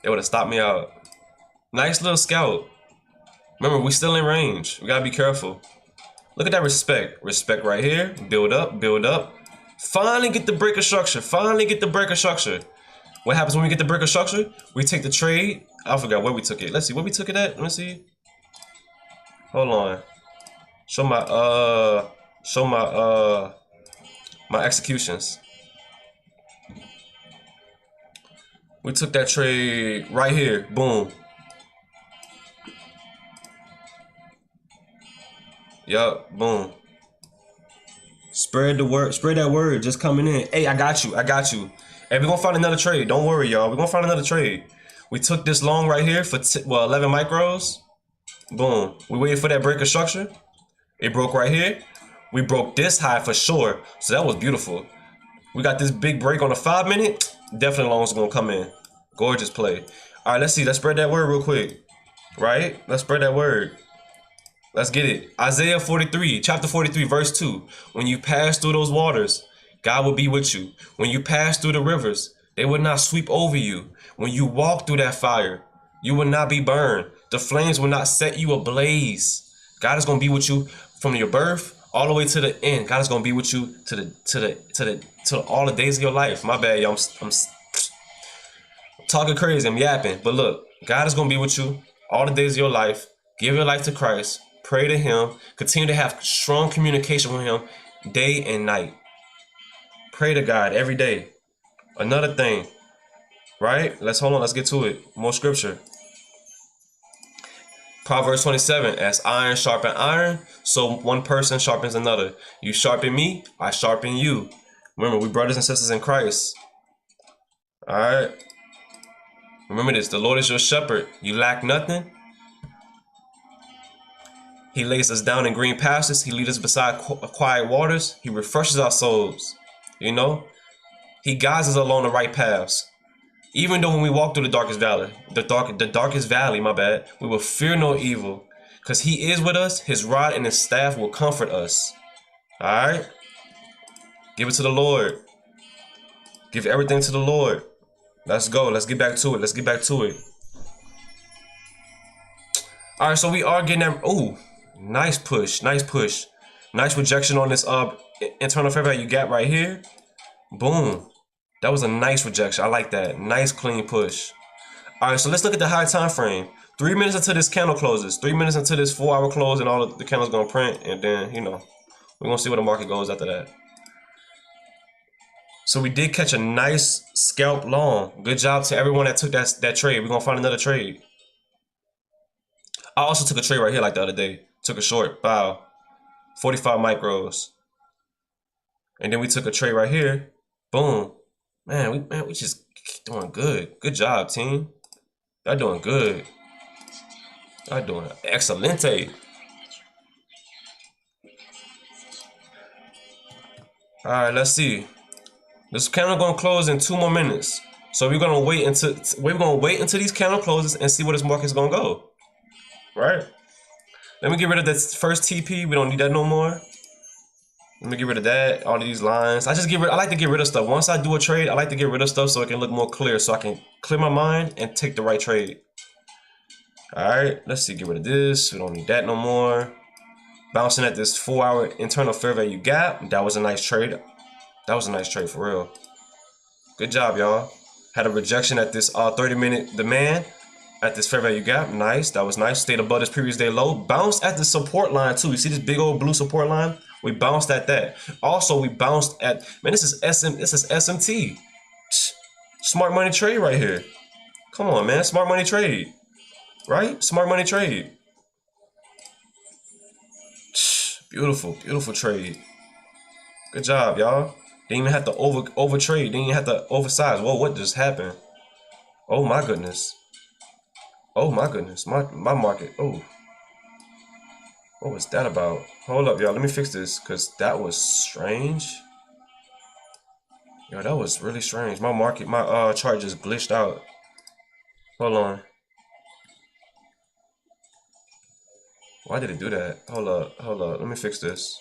It would have stopped me out. Nice little scout. Remember, we still in range. We gotta be careful. Look at that respect. Respect right here. Build up. Finally get the breaker structure. What happens when we get the breaker structure? We take the trade. I forgot where we took it. Let's see where we took it at. Let me see. Hold on. Show my executions. We took that trade right here. Boom. Yup. Boom. Spread the word. Spread that word. Just coming in. Hey, I got you. I got you. Hey, we're gonna find another trade. Don't worry, y'all. We're gonna find another trade. We took this long right here for 11 micros. Boom. We waited for that break of structure. It broke right here. We broke this high for sure. So that was beautiful. We got this big break on the 5 minute. Definitely long's gonna come in. Gorgeous play. All right, let's see. Let's spread that word real quick. Right? Let's spread that word. Let's get it. Isaiah 43, chapter 43, verse 2. When you pass through those waters, God will be with you. When you pass through the rivers, they will not sweep over you. When you walk through that fire, you will not be burned. The flames will not set you ablaze. God is going to be with you from your birth all the way to the end. God is going to be with you to all the days of your life. My bad, y'all. I'm talking crazy. I'm yapping. But look, God is going to be with you all the days of your life. Give your life to Christ. Pray to him. Continue to have strong communication with him day and night. Pray to God every day. Another thing, right? Hold on. Let's get to it. More scripture. Proverbs 27, as iron sharpen iron, so one person sharpens another. You sharpen me, I sharpen you. Remember, we brothers and sisters in Christ. All right. Remember this, the Lord is your shepherd. You lack nothing. He lays us down in green pastures. He leads us beside quiet waters. He refreshes our souls. You know, he guides us along the right paths. Even though when we walk through the darkest valley, the darkest valley, my bad, we will fear no evil, because he is with us. His rod and his staff will comfort us. All right, give it to the Lord. Give everything to the Lord. Let's go. Let's get back to it. Let's get back to it. All right, so we are getting that. Ooh, nice push. Nice push. Nice rejection on this internal fair value gap right here. Boom. That was a nice rejection. I like that. Nice clean push. All right, so let's look at the high time frame. 3 minutes until this candle closes. 3 minutes until this 4-hour close, and all of the candles gonna print, and then we're gonna see where the market goes after that. So we did catch a nice scalp long. Good job to everyone that took that trade. We're gonna find another trade. I also took a trade right here like the other day. Took a short. Wow. 45 micros. And then we took a trade right here. Boom. Man, we just doing good. Good job, team. Y'all doing good. Y'all doing excelente. All right, let's see. This candle gonna close in 2 more minutes. So we're gonna wait until these candle closes and see where this market's gonna go. Right? Let me get rid of that first TP. We don't need that no more. Let me get rid of that, all of these lines. I like to get rid of stuff. Once I do a trade, I like to get rid of stuff so it can look more clear, so I can clear my mind and take the right trade. All right, let's see, get rid of this. We don't need that no more. Bouncing at this 4-hour internal fair value gap. That was a nice trade. That was a nice trade for real. Good job, y'all. Had a rejection at this 30-minute demand at this fair value gap. Nice, that was nice. Stayed above this previous day low. Bounced at the support line too. You see this big old blue support line? We bounced at that. Also, we bounced at, man, this is SMT. Smart money trade right here. Come on, man. Smart money trade. Right? Smart money trade. Beautiful, beautiful trade. Good job, y'all. Didn't even have to over trade. Didn't even have to oversize. Whoa, what just happened? Oh my goodness. Oh my goodness. My market. Oh. What was that about? Hold up, y'all. Let me fix this, because that was strange. Yo, that was really strange. My chart just glitched out. Hold on. Why did it do that? Hold up. Let me fix this.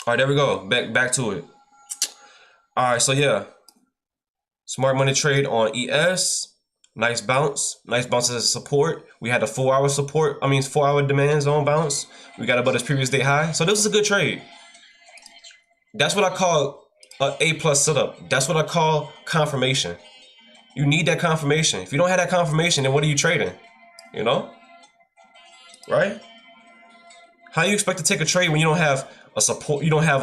All right, there we go. Back to it. All right, so yeah. Smart money trade on ES. Nice bounce. Nice bounce as a support. We had a 4-hour support. 4-hour demand zone bounce. We got above this previous day high. So this is a good trade. That's what I call an A+ setup. That's what I call confirmation. You need that confirmation. If you don't have that confirmation, then what are you trading? You know? Right? How you expect to take a trade when you don't have a support? You don't have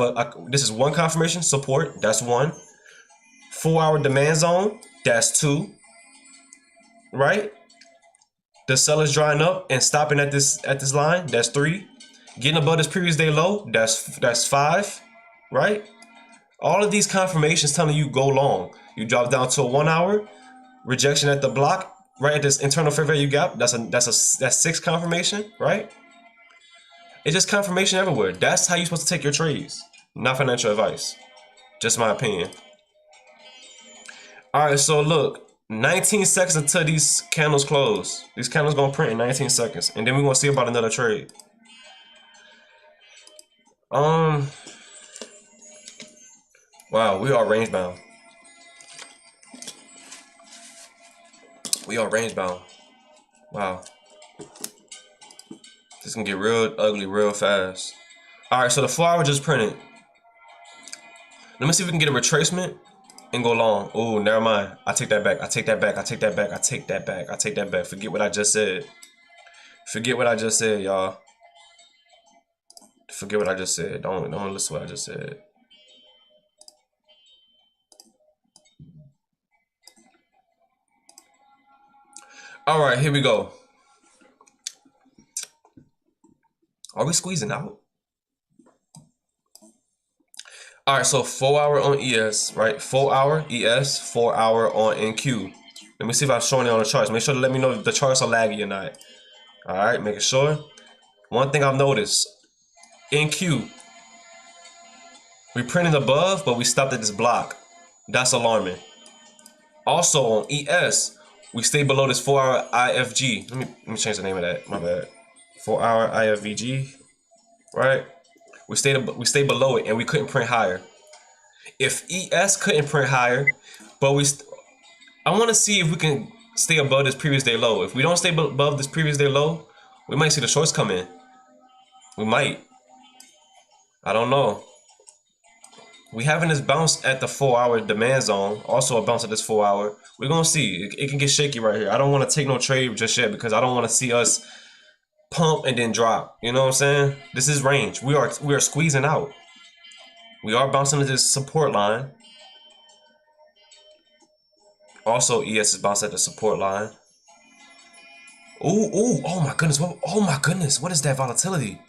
this is one confirmation, support. That's one. 4-hour demand zone. That's two. Right? The sellers drying up and stopping at this line, that's 3. Getting above this previous day low, that's 5, right? All of these confirmations telling you go long. You drop down to a 1 hour, rejection at the block, right at this internal fair value gap. That's 6 confirmation, right? It's just confirmation everywhere. That's how you're supposed to take your trades. Not financial advice. Just my opinion. All right, so look, 19 seconds until these candles close. These candles gonna print in 19 seconds, and then we're gonna see about another trade. Wow, we are range bound. We are range bound. Wow. This can get real ugly real fast. All right, so the 4 hour just printed. Let me see if we can get a retracement and go long. Oh, never mind. I take that back. I take that back. I take that back. I take that back. I take that back. Forget what I just said. Forget what I just said, y'all. Forget what I just said. Don't listen to what I just said. All right, here we go. Are we squeezing out? All right, so 4 hour on ES, right? 4 hour ES, 4 hour on NQ. Let me see if I'm showing it on the charts. Make sure to let me know if the charts are laggy or not. All right, making sure. One thing I've noticed, NQ, we printed above, but we stopped at this block. That's alarming. Also on ES, we stay below this 4 hour IFG. Let me change the name of that. My bad. 4 hour IFVG, right? We stayed below it and we couldn't print higher. If ES couldn't print higher, but I want to see if we can stay above this previous day low. If we don't stay above this previous day low, we might see the shorts come in. We might. I don't know. We having this bounce at the 4 hour demand zone. Also a bounce at this 4 hour. We're gonna see. It can get shaky right here. I don't want to take no trade just yet because I don't want to see us pump and then drop. You know what I'm saying? This is range. We are squeezing out. We are bouncing to this support line. Also, ES is bouncing at the support line. Ooh, oh my goodness. Oh my goodness. What is that volatility?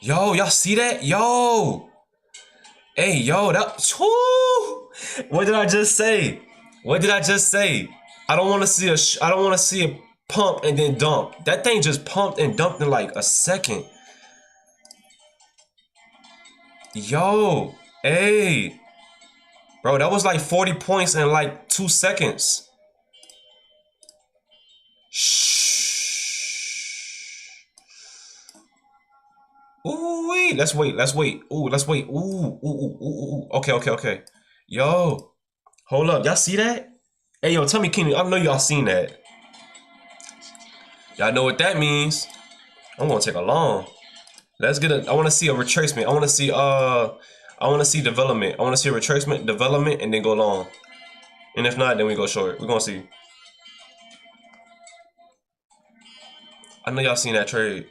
Yo, y'all see that? Yo. Hey, yo, what did I just say? What did I just say? I don't want to see a pump and then dump. That thing just pumped and dumped in like a second. Yo, hey. Bro, that was like 40 points in like 2 seconds. Shh. Ooh, wait. Let's wait. Ooh, let's wait. Ooh. Okay. Yo, hold up. Y'all see that? Hey, yo, tell me, Kenny. I know y'all seen that. Y'all know what that means. I'm gonna take a long. Let's get I want to see a retracement. I want to see development. I want to see a retracement, development, and then go long. And if not, then we go short. We're gonna see. I know y'all seen that trade.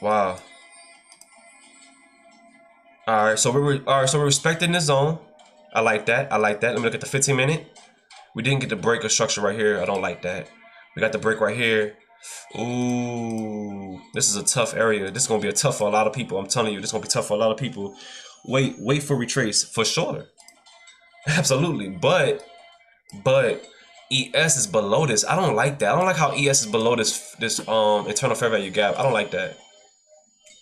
Wow. All right, so we're respecting the zone. I like that. Let me look at the 15-minute. We didn't get the break or structure right here. I don't like that. We got the break right here. Ooh, this is a tough area. This is gonna be tough for a lot of people. I'm telling you, this is gonna be tough for a lot of people. Wait for retrace for sure. Absolutely, but ES is below this. I don't like that. I don't like how ES is below this internal fair value gap. I don't like that.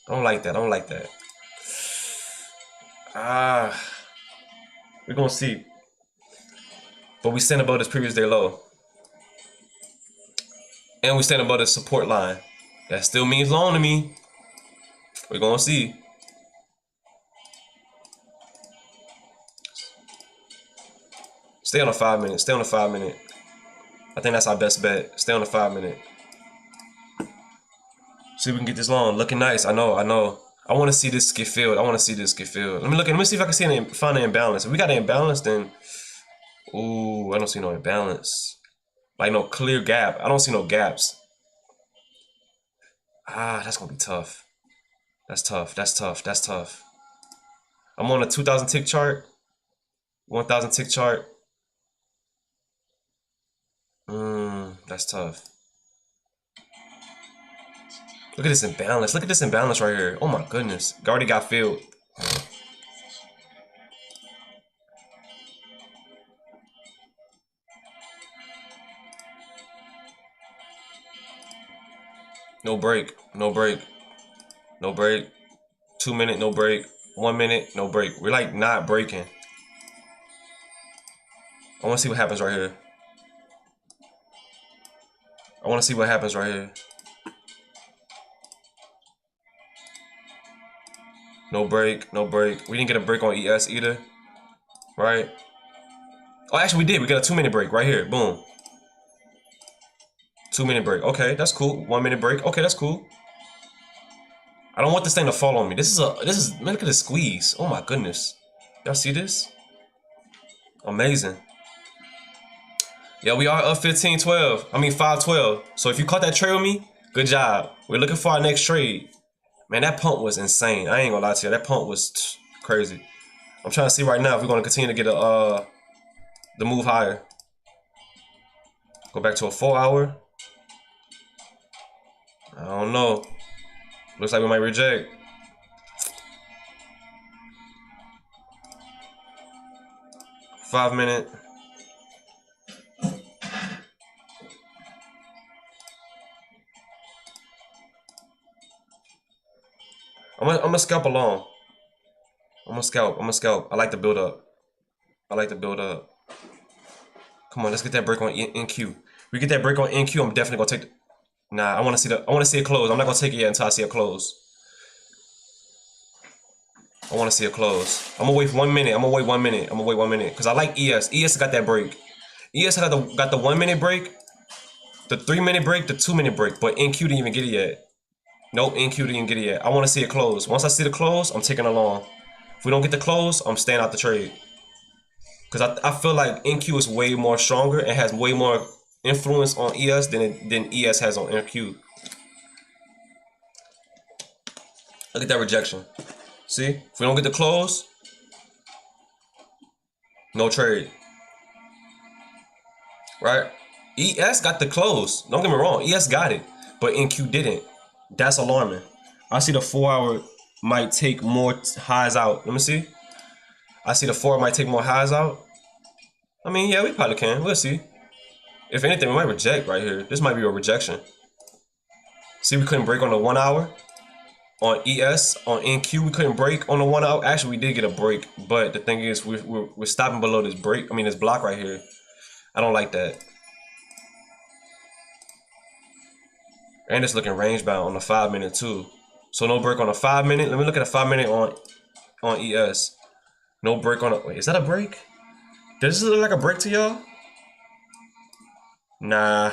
I don't like that. We're gonna see. But we stand above this previous day low. And we stand above the support line. That still means long to me. We're gonna see. Stay on a 5 minute. Stay on a 5 minute. I think that's our best bet. Stay on a 5 minute. See if we can get this long. Looking nice. I know. I want to see this get filled. Let me see if I can find an imbalance. If we got an imbalance, then ooh, I don't see no imbalance. Like no clear gap. I don't see no gaps. That's gonna be tough. That's tough. I'm on a 2,000 tick chart, 1,000 tick chart. That's tough. Look at this imbalance. Look at this imbalance right here. Oh my goodness. Already got filled. No break. No break. No break. 2 minute, no break. 1 minute, no break. We're like not breaking. I want to see what happens right here. I want to see what happens right here. No break, no break. We didn't get a break on ES either, right? Oh, actually we did. We got a 2 minute break right here. Boom. 2 minute break. Okay, that's cool. 1 minute break. Okay, that's cool. I don't want this thing to fall on me. This is man, look at this squeeze. Oh my goodness. Y'all see this? Amazing. Yeah, we are up 15-12. I mean 5-12. So if you caught that trade with me, good job. We're looking for our next trade. Man, that pump was insane. I ain't gonna lie to you. That pump was crazy. I'm trying to see right now if we're gonna continue to get the move higher. Go back to a 4 hour. I don't know. Looks like we might reject. Five minute. I'm gonna scalp along. I'm gonna scalp. I like the build up. I like the build up. Come on, let's get that break on NQ. We get that break on NQ, I'm definitely gonna take the, nah, I wanna see it close. I'm not gonna take it yet until I see it close. I wanna see it close. I'm gonna wait 1 minute. I'm gonna wait 1 minute. I'm gonna wait 1 minute. Because I like ES. ES got that break. ES got the 1 minute break, the 3 minute break, the 2 minute break, but NQ didn't even get it yet. Nope, NQ didn't get it yet. I wanna see it close. Once I see the close, I'm taking along. If we don't get the close, I'm staying out the trade. Because I feel like NQ is way more stronger and has way more influence on ES than ES has on NQ. Look at that rejection. See? If we don't get the close, no trade. Right? ES got the close. Don't get me wrong. ES got it. But NQ didn't. That's alarming. I see the 4 hour might take more highs out. Let me see. I see the 4 might take more highs out. I mean, yeah, we probably can. We'll see. If anything, we might reject right here. This might be a rejection. See, we couldn't break on the 1 hour. On ES, on NQ, we couldn't break on the 1 hour. Actually, we did get a break. But the thing is, we're stopping below this break. I mean, this block right here. I don't like that. And it's looking range bound on the 5 minute too. So no break on the 5 minute. Let me look at a 5 minute on ES. No break on a, wait, is that a break? Does this look like a break to y'all? Nah.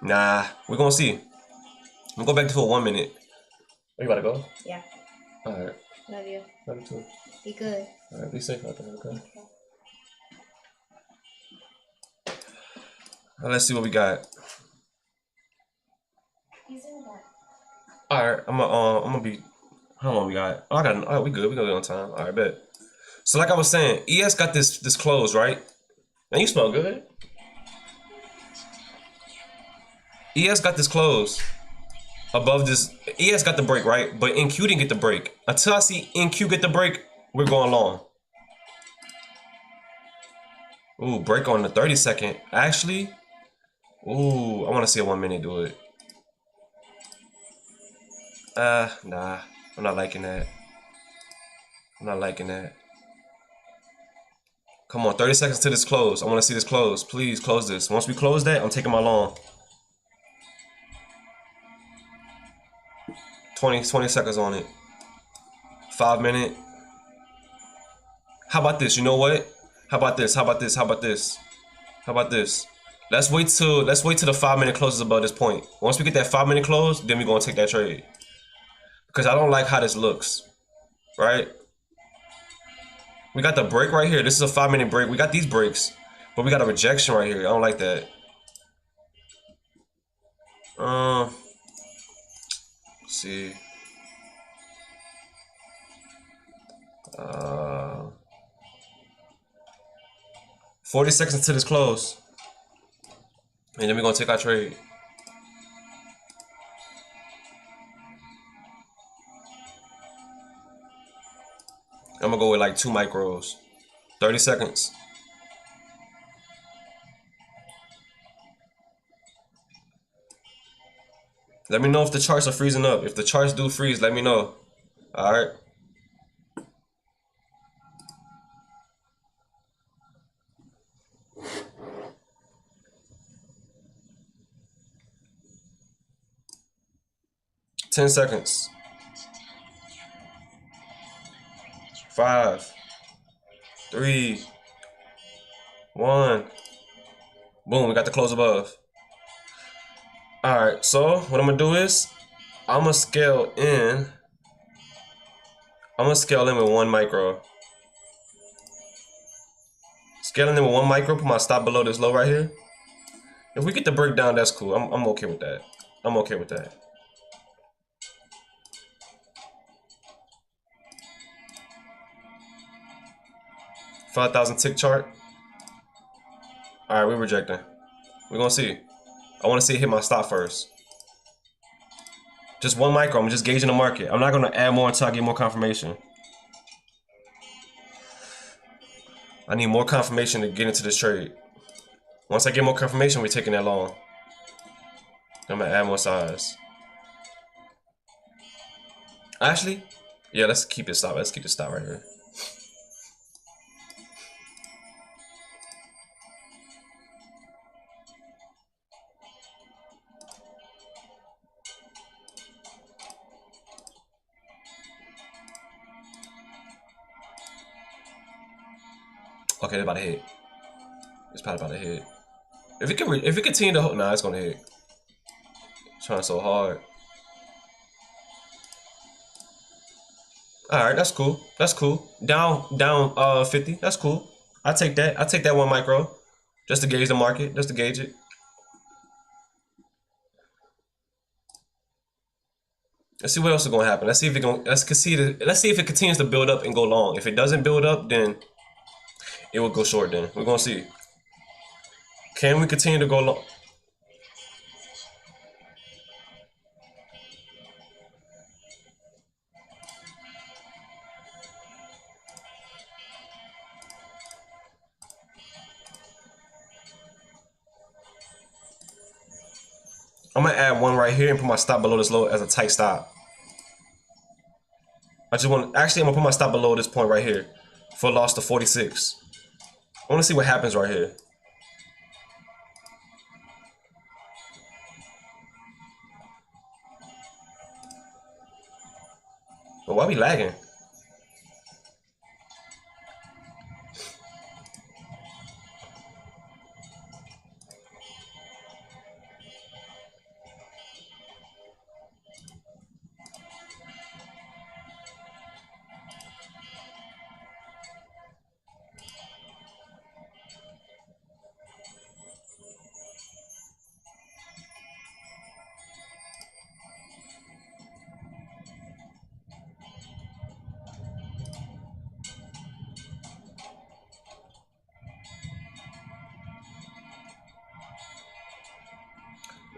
We're gonna see. We'll go back to a 1 minute. Oh, you about to go? Yeah. Alright. Love you. Love you too. Be good. Alright, be safe out there, okay? Let's see what we got. Alright, I'm gonna be, how long we got? Oh, we good. We gonna be on time. Alright, bet. So like I was saying, ES got this close, right? And you smell good. ES got this close above this. ES got the break, right? But NQ didn't get the break. Until I see NQ get the break, we're going long. Ooh, break on the 30-second. Actually, ooh, I want to see a 1 minute do it. Nah, I'm not liking that. I'm not liking that. Come on, 30 seconds to this close. I want to see this close. Please close this. Once we close that, I'm taking my long. 20 seconds on it. 5 minute. How about this? You know what? How about this? How about this? How about this? How about this? Let's wait till the 5 minute closes above this point. Once we get that 5 minute close, then we're gonna take that trade. Because I don't like how this looks. Right? We got the break right here. This is a 5 minute break. We got these breaks, but we got a rejection right here. I don't like that. Let's see. 40 seconds to this close. And then we're gonna take our trade. I'm gonna go with like 2 micros. 30 seconds. Let me know if the charts are freezing up. If the charts do freeze, let me know. Alright. Ten seconds. 5, 3, 1. Boom, we got the close above. Alright, so what I'm gonna do is I'm gonna scale in with 1 micro. Scaling in with 1 micro, put my stop below this low right here. If we get the breakdown, that's cool. I'm okay with that. I'm okay with that. $5,000 tick chart. Alright, we're rejecting. We're gonna see. I wanna see it hit my stop first. Just 1 micro, I'm just gauging the market. I'm not gonna add more until I get more confirmation. I need more confirmation to get into this trade. Once I get more confirmation, we're taking that long. I'm gonna add more size. Actually, yeah, let's keep it stop. Let's keep the stop right here. Okay, it's about to hit. It's probably about to hit. If it continue to hold, nah, it's gonna hit. It's trying so hard. All right, that's cool. That's cool. Down 50. That's cool. I take that. I take that 1 micro, just to gauge the market, just to gauge it. Let's see what else is gonna happen. Let's see if it continues to build up and go long. If it doesn't build up, then it will go short. Then we're gonna see. Can we continue to go long? I'm gonna add 1 right here and put my stop below this low as a tight stop. I'm gonna put my stop below this point right here for a loss to 46. I wanna see what happens right here. But why we lagging?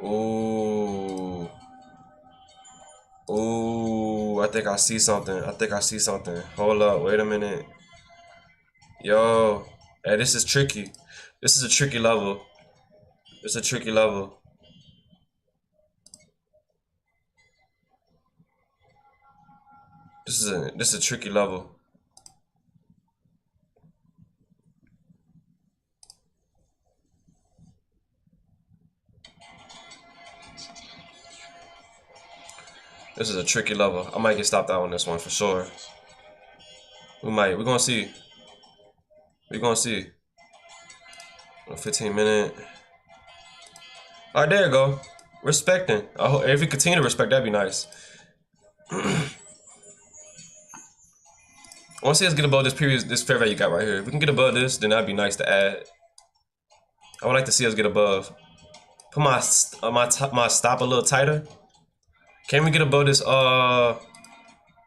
Ooh. Ooh, I think I see something. I think I see something. Hold up, wait a minute. Yo, hey, this is tricky. This is a tricky level. It's a tricky level. This is a tricky level. This is a tricky level. I might get stopped out on this one for sure. We might. We're gonna see. We're gonna see. 15-minute. All right, there you go. Respecting. I hope if we continue to respect, that'd be nice. I want to see us get above this fair value gap right here. If we can get above this, then that'd be nice to add. I would like to see us get above. Put my stop a little tighter. Can we get above this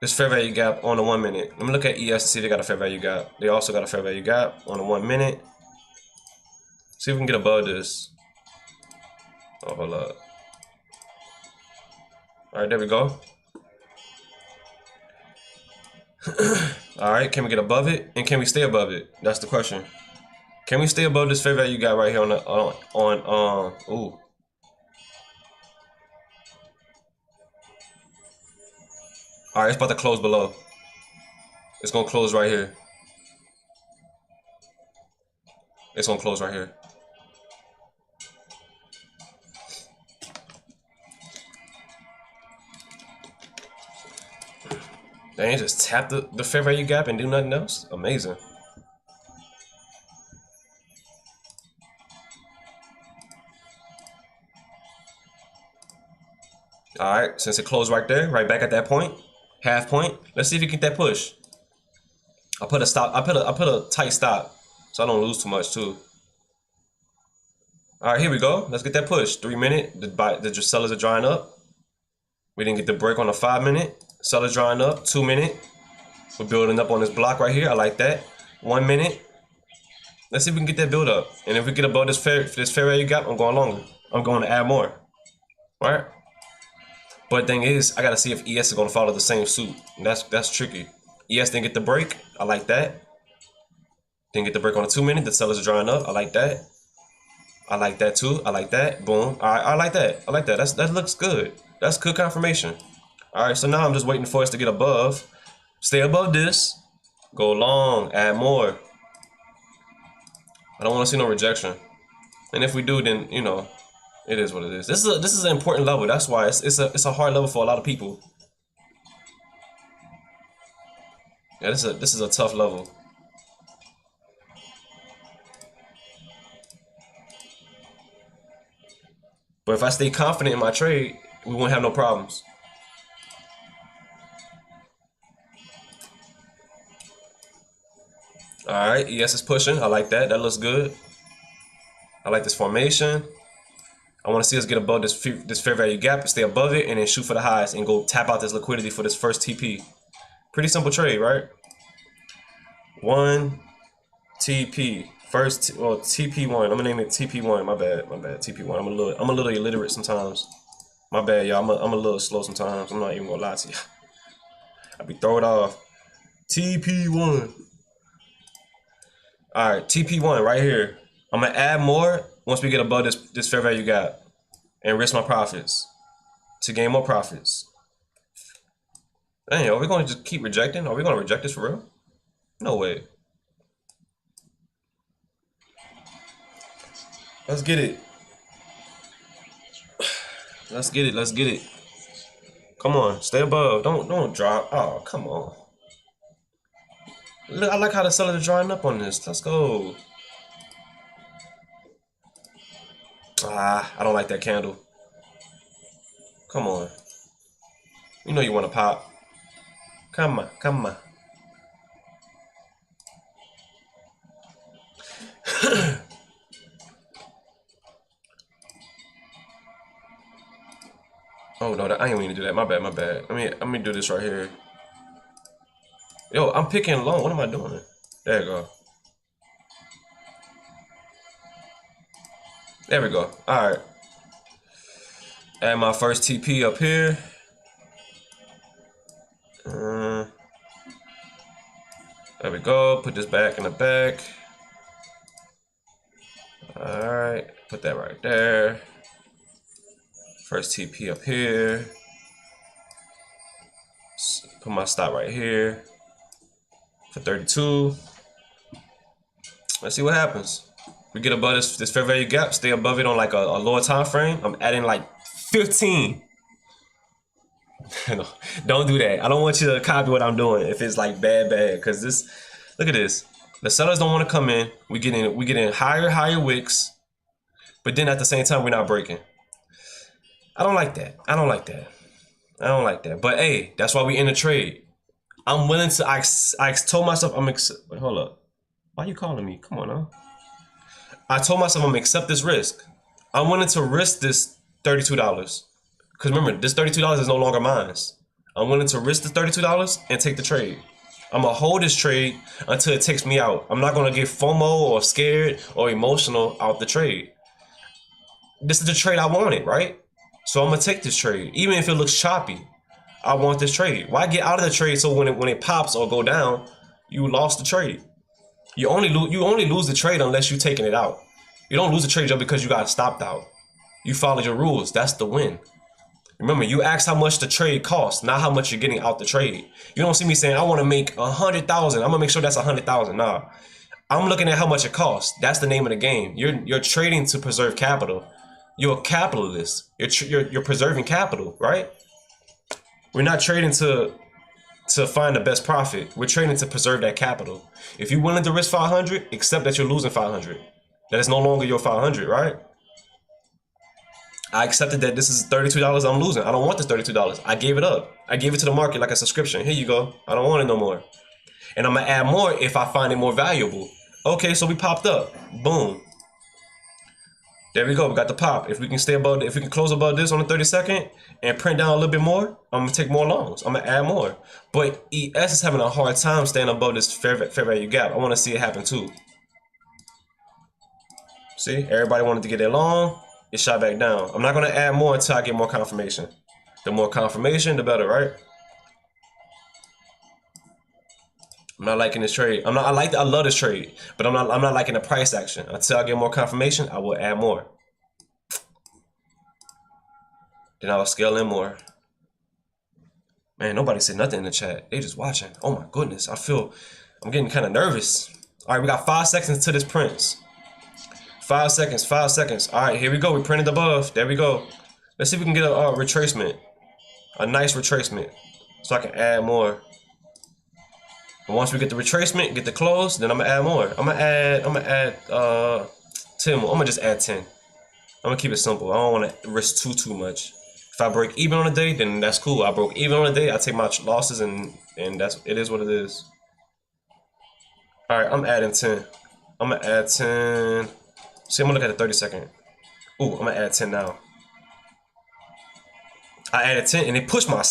this fair value gap on the 1 minute? Let me look at ES to see if they got a fair value gap. They also got a fair value gap on the 1 minute. See if we can get above this. Oh, hold up. All right, there we go. All right, can we get above it? And can we stay above it? That's the question. Can we stay above this fair value you got right here on the ooh. All right, it's about to close below. It's gonna close right here. It's gonna close right here. They ain't just tap the fair value gap and do nothing else. Amazing. All right, since it closed right there, right back at that point, half point. Let's see if you get that push. I put a stop. I put a tight stop, so I don't lose too much too. All right, here we go. Let's get that push. 3 minute. The sellers are drying up. We didn't get the break on the 5 minute. Sellers drying up. 2 minute. We're building up on this block right here. I like that. 1 minute. Let's see if we can get that build up. And if we get above this fair value gap, I'm going longer. I'm going to add more. All right. But the thing is, I gotta see if ES is gonna follow the same suit. That's tricky. ES didn't get the break. I like that. Didn't get the break on the 2 minute. The sellers are drying up. I like that. I like that too. I like that. Boom. All right. I like that. I like that. That looks good. That's good confirmation. All right. So now I'm just waiting for us to get above. Stay above this. Go long. Add more. I don't want to see no rejection. And if we do, then you know. It is what it is. This is an important level. That's why it's a hard level for a lot of people. Yeah, this is a tough level. But if I stay confident in my trade, we won't have no problems. All right, ES is pushing. I like that. That looks good. I like this formation. I want to see us get above this fair value gap, stay above it, and then shoot for the highs and go tap out this liquidity for this first TP. Pretty simple trade, right? 1 TP. First, well, TP1. I'm gonna name it TP1. My bad. TP1. I'm a little illiterate sometimes. My bad, y'all. I'm a little slow sometimes. I'm not even gonna lie to you. I be thrown off. TP1. All right, TP1 right here. I'm gonna add more once we get above this fair value gap and risk my profits to gain more profits. Dang, are we gonna just keep rejecting? Are we gonna reject this for real? No way. Let's get it. Let's get it. Let's get it. Come on, stay above. Don't drop. Oh, come on. Look, I like how the sellers are drawing up on this. Let's go. Ah, I don't like that candle. Come on. You know you want to pop. Come on, come on. Oh no, I ain't mean to do that. My bad, my bad. Let me do this right here. Yo, I'm picking long. What am I doing? There you go. There we go. All right. Add my first TP up here. There we go. Put this back in the back. All right. Put that right there. First TP up here. Put my stop right here for 32. Let's see what happens. We get above this fair value gap, stay above it on like a lower time frame. I'm adding like 15. No, don't do that. I don't want you to copy what I'm doing if it's like bad, because this, look at this. The sellers don't want to come in. We get in higher wicks, but then at the same time we're not breaking. I don't like that. I don't like that. I don't like that. But hey, that's why we in the trade. I'm willing to. I told myself wait, hold up. Why are you calling me? Come on now. I told myself I'm gonna accept this risk. I'm willing to risk this $32. Because remember, this $32 is no longer mine. I'm willing to risk the $32 and take the trade. I'm gonna hold this trade until it takes me out. I'm not gonna get FOMO or scared or emotional out the trade. this is the trade I wanted, right? So I'm gonna take this trade, even if it looks choppy. I want this trade. Why get out of the trade so when it pops or go down, you lost the trade? You only lose the trade unless you're taking it out. You don't lose the trade just because you got stopped out. You followed your rules. That's the win. Remember, you asked how much the trade costs, not how much you're getting out the trade. You don't see me saying I want to make 100,000. I'm gonna make sure that's 100,000. Nah, I'm looking at how much it costs. That's the name of the game. You're trading to preserve capital. You're a capitalist. You're preserving capital, right? We're not trading to find the best profit. We're trading to preserve that capital. If you're willing to risk 500, accept that you're losing 500. That is no longer your 500, right? I accepted that this is $32 I'm losing. I don't want this $32. I gave it up. I gave it to the market like a subscription. Here you go. I don't want it no more. And I'm gonna add more if I find it more valuable. Okay, so we popped up. Boom. There we go. We got the pop. If we can stay above, if we can close above this on the 32nd and print down a little bit more, I'm gonna take more longs. I'm gonna add more. But ES is having a hard time staying above this fair value gap. I want to see it happen too. See, everybody wanted to get their long. It shot back down. I'm not gonna add more until I get more confirmation. The more confirmation, the better, right? I'm not liking this trade. I love this trade, but I'm not liking the price action. Until I get more confirmation, I will add more. Then I'll scale in more. Man, nobody said nothing in the chat. They just watching. Oh my goodness. I'm getting kind of nervous. All right, we got 5 seconds to this print. 5 seconds, 5 seconds. All right, here we go. We printed above. There we go. Let's see if we can get a retracement. A nice retracement. So I can add more. And once we get the retracement, get the close, then I'm gonna add more. I'm gonna add 10 more. I'm gonna just add 10. I'm gonna keep it simple. I don't wanna risk too much. If I break even on a day, then that's cool. I broke even on a day, I take my losses and it is what it is. All right, I'm adding 10. I'm gonna add 10. See, I'm gonna look at the 30-second. Ooh, I'm gonna add 10 now. I added 10 and it pushed my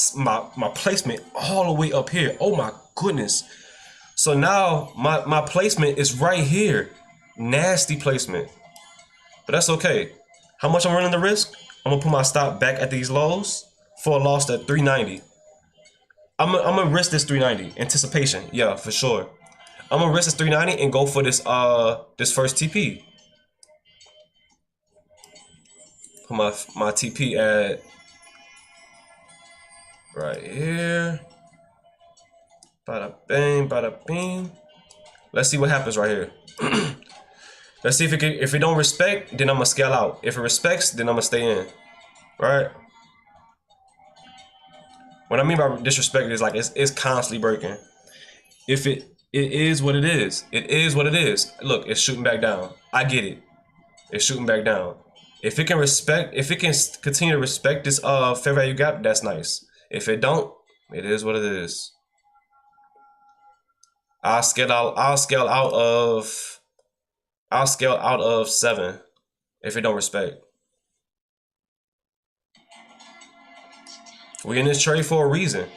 placement all the way up here. Oh my goodness. So now my placement is right here. Nasty placement. But that's okay. How much I'm running the risk? I'm gonna put my stop back at these lows for a loss at 390. I'm gonna risk this 390. Anticipation. Yeah, for sure. I'm gonna risk this 390 and go for this first TP. Put my TP at right here. Bada bang, bada bing. Let's see what happens right here. Let's see if it don't respect, then I'm gonna scale out. If it respects, then I'm gonna stay in. Right? What I mean by disrespect is like it's constantly breaking. If it is what it is. It is what it is. Look, it's shooting back down. I get it. It's shooting back down. If it can continue to respect this fair value gap, that's nice. If it don't, it is what it is. I'll scale out of 7 if it don't respect. We're in this trade for a reason.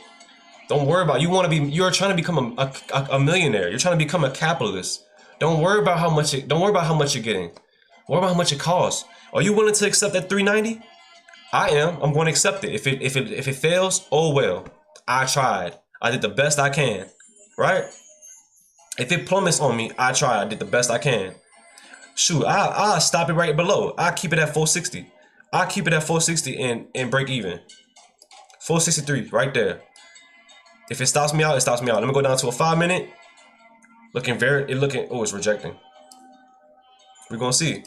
Don't worry about you're trying to become a millionaire. You're trying to become a capitalist. Don't worry about how much you're getting. Worry about how much it costs. Are you willing to accept that 390? I am. I'm going to accept it. If it fails, oh well. I tried. I did the best I can. Right? If it plummets on me, I tried. I did the best I can. Shoot, I'll stop it right below. I'll keep it at 460. I'll keep it at 460 and break even. 463 right there. If it stops me out, it stops me out. Let me go down to a 5 minute. Oh, it's rejecting. We're gonna see.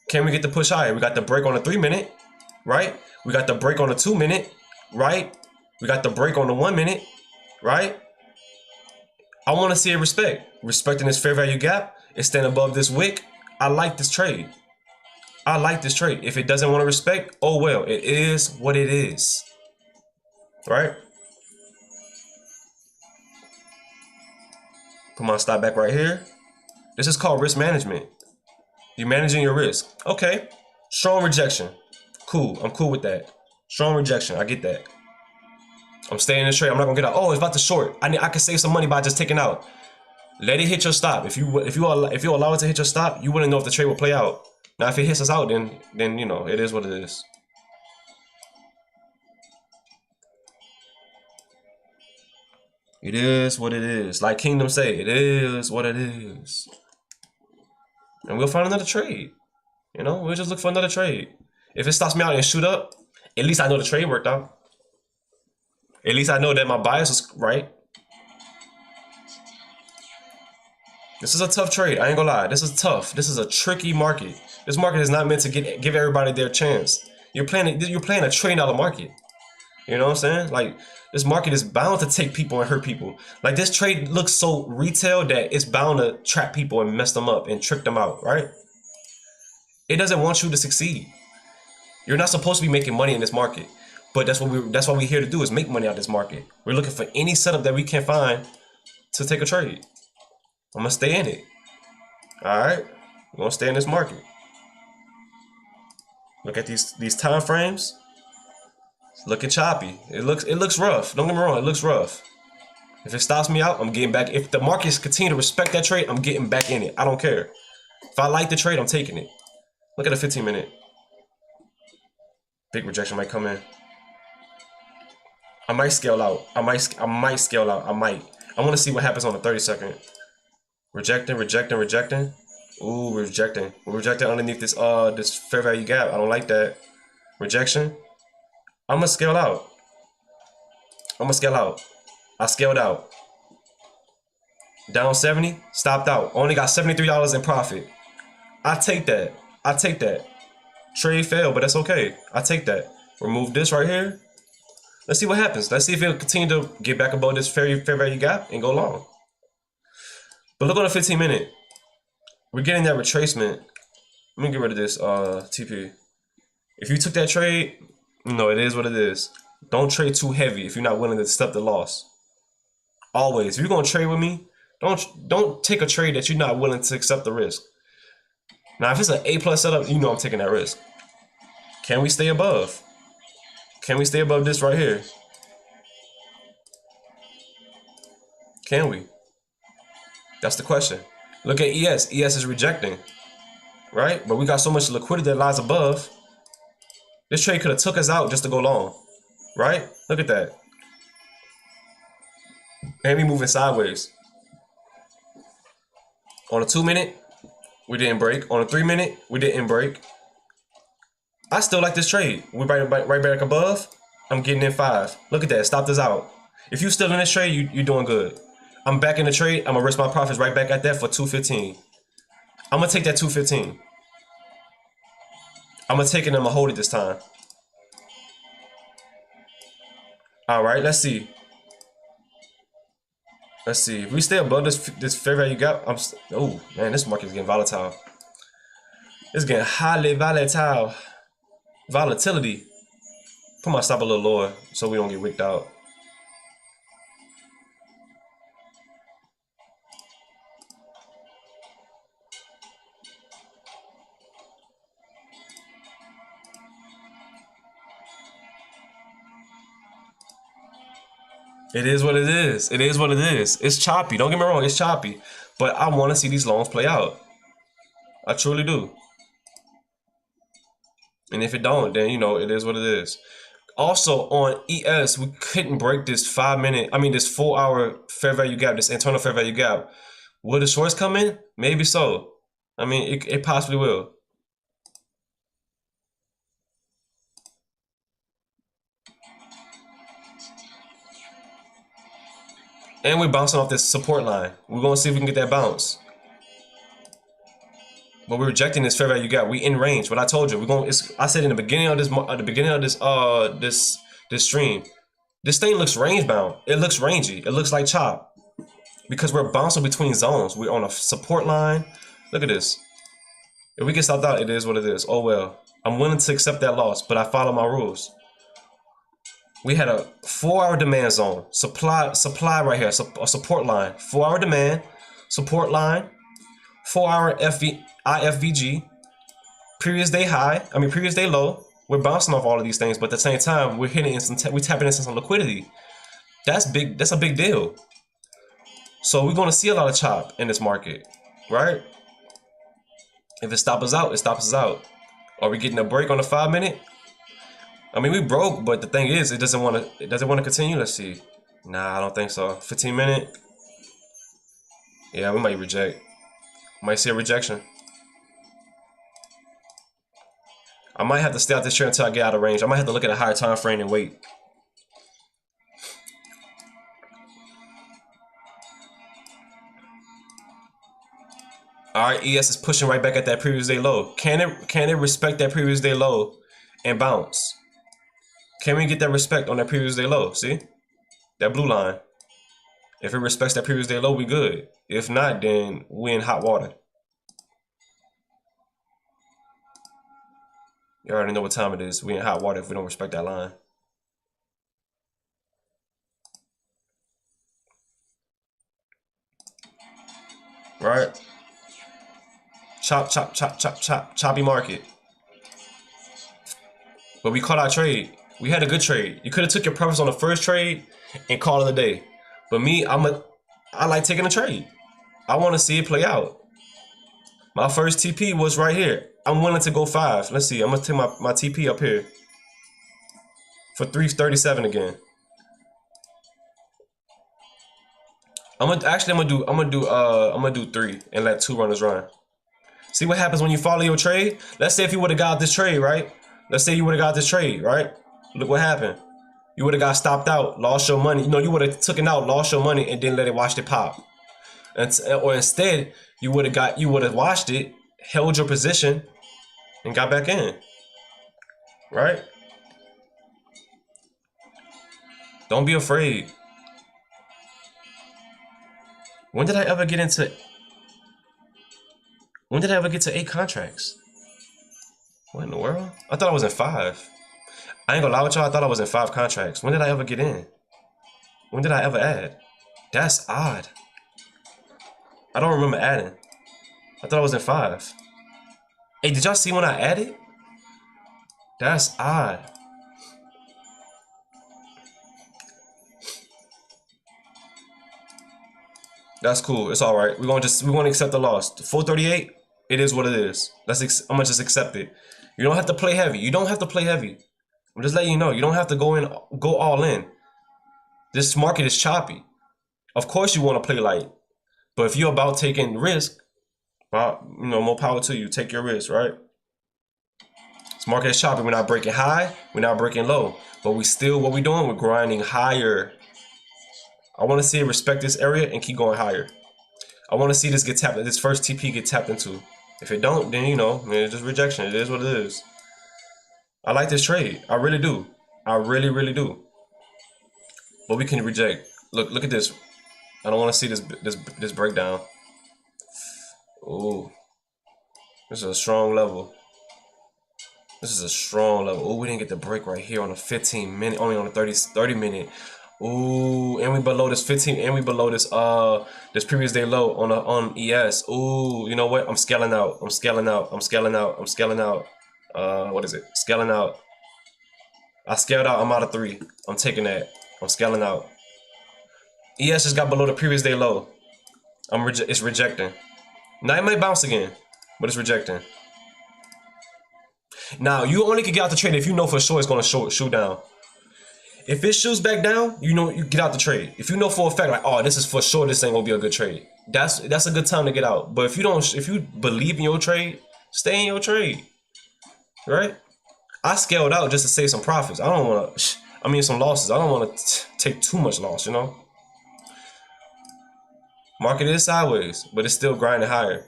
Can we get the push higher? We got the break on the 3 minute, right? We got the break on the 2 minute, right? We got the break on the 1 minute, right? I want to see it respecting this fair value gap. It's staying above this wick. I like this trade. I like this trade. If it doesn't want to respect, oh well. It is what it is, right? Put my stop back right here. This is called risk management. You're managing your risk. Okay. Strong rejection. Cool. I'm cool with that. Strong rejection. I get that. I'm staying in this trade. I'm not gonna get out. Oh, it's about to short. I can save some money by just taking out. Let it hit your stop. If you allow it to hit your stop, you wouldn't know if the trade will play out. Now, if it hits us out, then you know, it is what it is. It is what it is. Like Kingdom say, it is what it is. And we'll find another trade. You know, we'll just look for another trade. If it stops me out and shoot up, at least I know the trade worked out. At least I know that my bias was right. This is a tough trade. I ain't gonna lie. This is tough. This is a tricky market. This market is not meant to give everybody their chance. You're playing a $1 trillion market. You know what I'm saying? Like, this market is bound to take people and hurt people. Like, this trade looks so retail that it's bound to trap people and mess them up and trick them out, right? It doesn't want you to succeed. You're not supposed to be making money in this market, but that's what we're here to do, is make money out of this market. We're looking for any setup that we can find to take a trade. I'm gonna stay in it. All right, we're gonna stay in this market. Look at these time frames. It's looking choppy. It looks rough. Don't get me wrong, it looks rough. If it stops me out, I'm getting back. If the markets continue to respect that trade, I'm getting back in it. I don't care. If I like the trade, I'm taking it. Look at the 15-minute. Big rejection might come in. I might scale out. I might scale out. I want to see what happens on the 30-second. Rejecting. Ooh, we're rejecting. We're rejecting underneath this fair value gap. I don't like that. Rejection. I'm gonna scale out. I scaled out. Down 70, stopped out. Only got $73 in profit. I take that. Trade failed, but that's okay. I take that. Remove this right here. Let's see what happens. Let's see if it'll continue to get back above this fair value gap and go long. But look on the 15-minute. We're getting that retracement. Let me get rid of this TP. If you took that trade, you know, it is what it is. Don't trade too heavy if you're not willing to accept the loss. Always, if you're gonna trade with me, don't take a trade that you're not willing to accept the risk. Now, if it's an A+ setup, you know I'm taking that risk. Can we stay above? Can we stay above this right here? Can we? That's the question. Look at ES. ES is rejecting, right? But we got so much liquidity that lies above. This trade could have took us out just to go long, right? Look at that. And we moving sideways. On a 2-minute, we didn't break. On a 3-minute, we didn't break. I still like this trade. We're right back above. I'm getting in 5. Look at that. Stopped us out. If you're still in this trade, you're doing good. I'm back in the trade. I'm gonna risk my profits right back at that for 215. I'm gonna take that 215. I'm gonna take it and I'm gonna hold it this time. All right, let's see. Let's see. If we stay above this fair value gap, oh man, this market is getting volatile. It's getting highly volatile. Volatility. Put my stop a little lower so we don't get wicked out. It is what it is. It is what it is. It's choppy. Don't get me wrong. It's choppy. But I want to see these loans play out. I truly do. And if it don't, then, you know, it is what it is. Also, on ES, we couldn't break this 4-hour fair value gap, this internal fair value gap. Will the shorts come in? Maybe so. I mean, it possibly will. And we're bouncing off this support line. We're gonna see if we can get that bounce. But we're rejecting this fair value gap. We in range. What I told you, I said in the beginning of this stream, this thing looks range bound. It looks rangy. It looks like chop because we're bouncing between zones. We're on a support line. Look at this. If we get stopped out, it is what it is. Oh well. I'm willing to accept that loss, but I follow my rules. We had a 4-hour demand zone, supply right here, a support line, 4-hour demand, support line, 4-hour IFVG, previous day low. We're bouncing off all of these things, but at the same time, we're tapping into some liquidity. That's big. That's a big deal. So we're going to see a lot of chop in this market, right? If it stops us out, it stops us out. Are we getting a break on the 5 minute? I mean, we broke, but the thing is, it doesn't want to continue. Let's see. Nah, I don't think so. 15 minute. Yeah, we might reject. Might see a rejection. I might have to stay out this trade until I get out of range. I might have to look at a higher time frame and wait. Alright, ES is pushing right back at that previous day low. Can it respect that previous day low and bounce? Can we get that respect on that previous day low? See? That blue line. If it respects that previous day low, we good. If not, then we in hot water. You already know what time it is. We in hot water if we don't respect that line. Right? Chop, chop, chop, chop, chop. Choppy market. But we caught our trade. We had a good trade. You could have took your preference on the first trade and call it a day. But me, I like taking a trade. I want to see it play out. My first TP was right here. I'm willing to go 5. Let's see. I'm gonna take my TP up here for 337 again. I'm gonna do 3 and let 2 runners run. See what happens when you follow your trade? Let's say if you would have got this trade, right? Let's say you would have got this trade, right? Look what happened. You would have got stopped out, lost your money. You know, you would have taken out, lost your money, and then let it watch it pop. Or instead, you would have watched it, held your position, and got back in. Right? Don't be afraid. When did I ever get to 8 contracts? What in the world? I thought I was in 5. I ain't gonna lie with y'all, I thought I was in 5 contracts. When did I ever get in? When did I ever add? That's odd. I don't remember adding. I thought I was in 5. Hey, did y'all see when I added? That's odd. That's cool. It's all right. We're gonna accept the loss. 438. It is what it is. I'm gonna just accept it. You don't have to play heavy. You don't have to play heavy. I'm just letting you know. You don't have to go all in. This market is choppy. Of course you want to play light, but if you're about taking risk, more power to you. Take your risk, right? This market is choppy. We're not breaking high. We're not breaking low, but what we doing? We're grinding higher. I want to see it respect this area and keep going higher. I want to see this this first TP get tapped into. If it don't, then it's just rejection. It is what it is. I like this trade. I really do. I really, really do. But we can reject. Look at this. I don't want to see this breakdown. Ooh. This is a strong level. This is a strong level. Ooh, we didn't get the break right here on the 15 minute, only on the 30 minute. Ooh, and we below this 15, and we below this previous day low on ES. Ooh, you know what? I'm scaling out. I'm scaling out. I'm scaling out. I'm scaling out. What is it? Scaling out. I scaled out. I'm out of 3. I'm taking that. I'm scaling out. ES just got below the previous day low. It's rejecting. Now it might bounce again, but it's rejecting. Now you only can get out the trade if you know for sure it's gonna shoot down. If it shoots back down, you get out the trade. If you know for a fact, like, oh, this is for sure, this ain't gonna be a good trade. That's a good time to get out. But if you believe in your trade, stay in your trade, right? I scaled out just to save some profits. Some losses. I don't want to take too much loss, Market is sideways, but it's still grinding higher.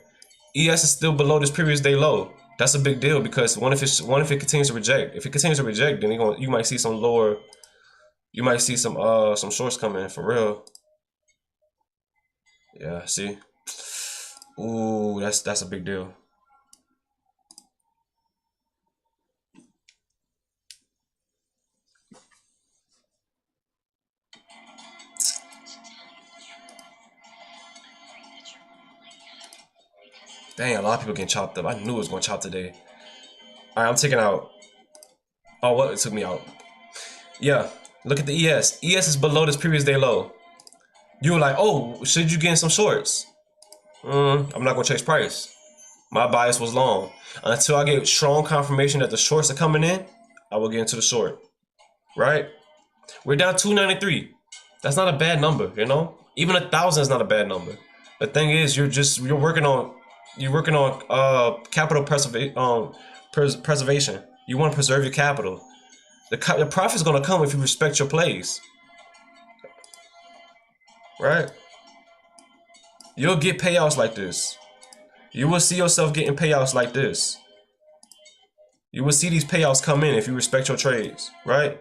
ES is still below this previous day low. That's a big deal because what if it continues to reject? If it continues to reject, then you might see some lower. You might see some shorts coming in for real. Yeah, see? Ooh, that's a big deal. Dang, a lot of people getting chopped up. I knew it was gonna chop today. Alright, I'm taking out. Oh, what? It took me out. Yeah. Look at the ES. ES is below this previous day low. You were like, oh, should you get in some shorts? I'm not gonna chase price. My bias was long. Until I get strong confirmation that the shorts are coming in, I will get into the short. Right? We're down 293. That's not a bad number, you know? Even 1,000 is not a bad number. The thing is, you're working on capital preservation. You want to preserve your capital. The profit is gonna come if you respect your plays. Right? You'll get payouts like this. You will see yourself getting payouts like this. You will see these payouts come in if you respect your trades, right?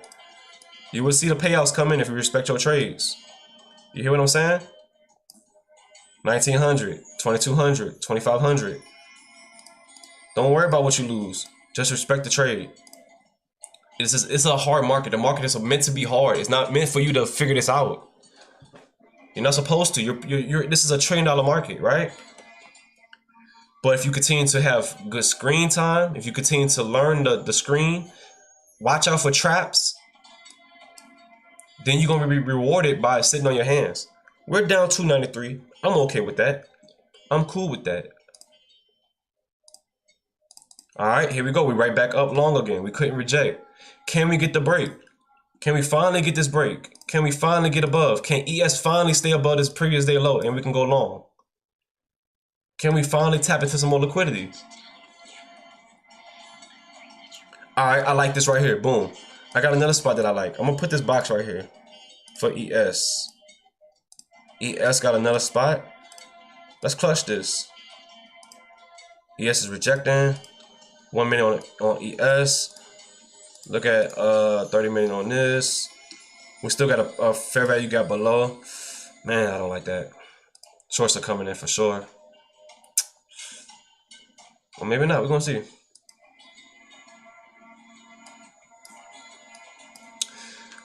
You will see the payouts come in if you respect your trades. You hear what I'm saying? 1,900, 2,200, 2,500. Don't worry about what you lose. Just respect the trade. It's a hard market. The market is meant to be hard. It's not meant for you to figure this out. You're not supposed to. This is a $1 trillion market, right? But if you continue to have good screen time, if you continue to learn the screen, watch out for traps, then you're going to be rewarded by sitting on your hands. We're down 293. I'm okay with that. I'm cool with that. All right, here we go. We're right back up long again. We couldn't reject. Can we get the break? Can we finally get this break? Can we finally get above? Can ES finally stay above this previous day low and we can go long? Can we finally tap into some more liquidity? All right, I like this right here. Boom. I got another spot that I like. I'm going to put this box right here for ES. ES got another spot. Let's clutch this. ES is rejecting. 1 minute on ES. Look at 30 minute on this. We still got a fair value gap below. Man, I don't like that. Shorts are coming in for sure. Or maybe not. We're going to see.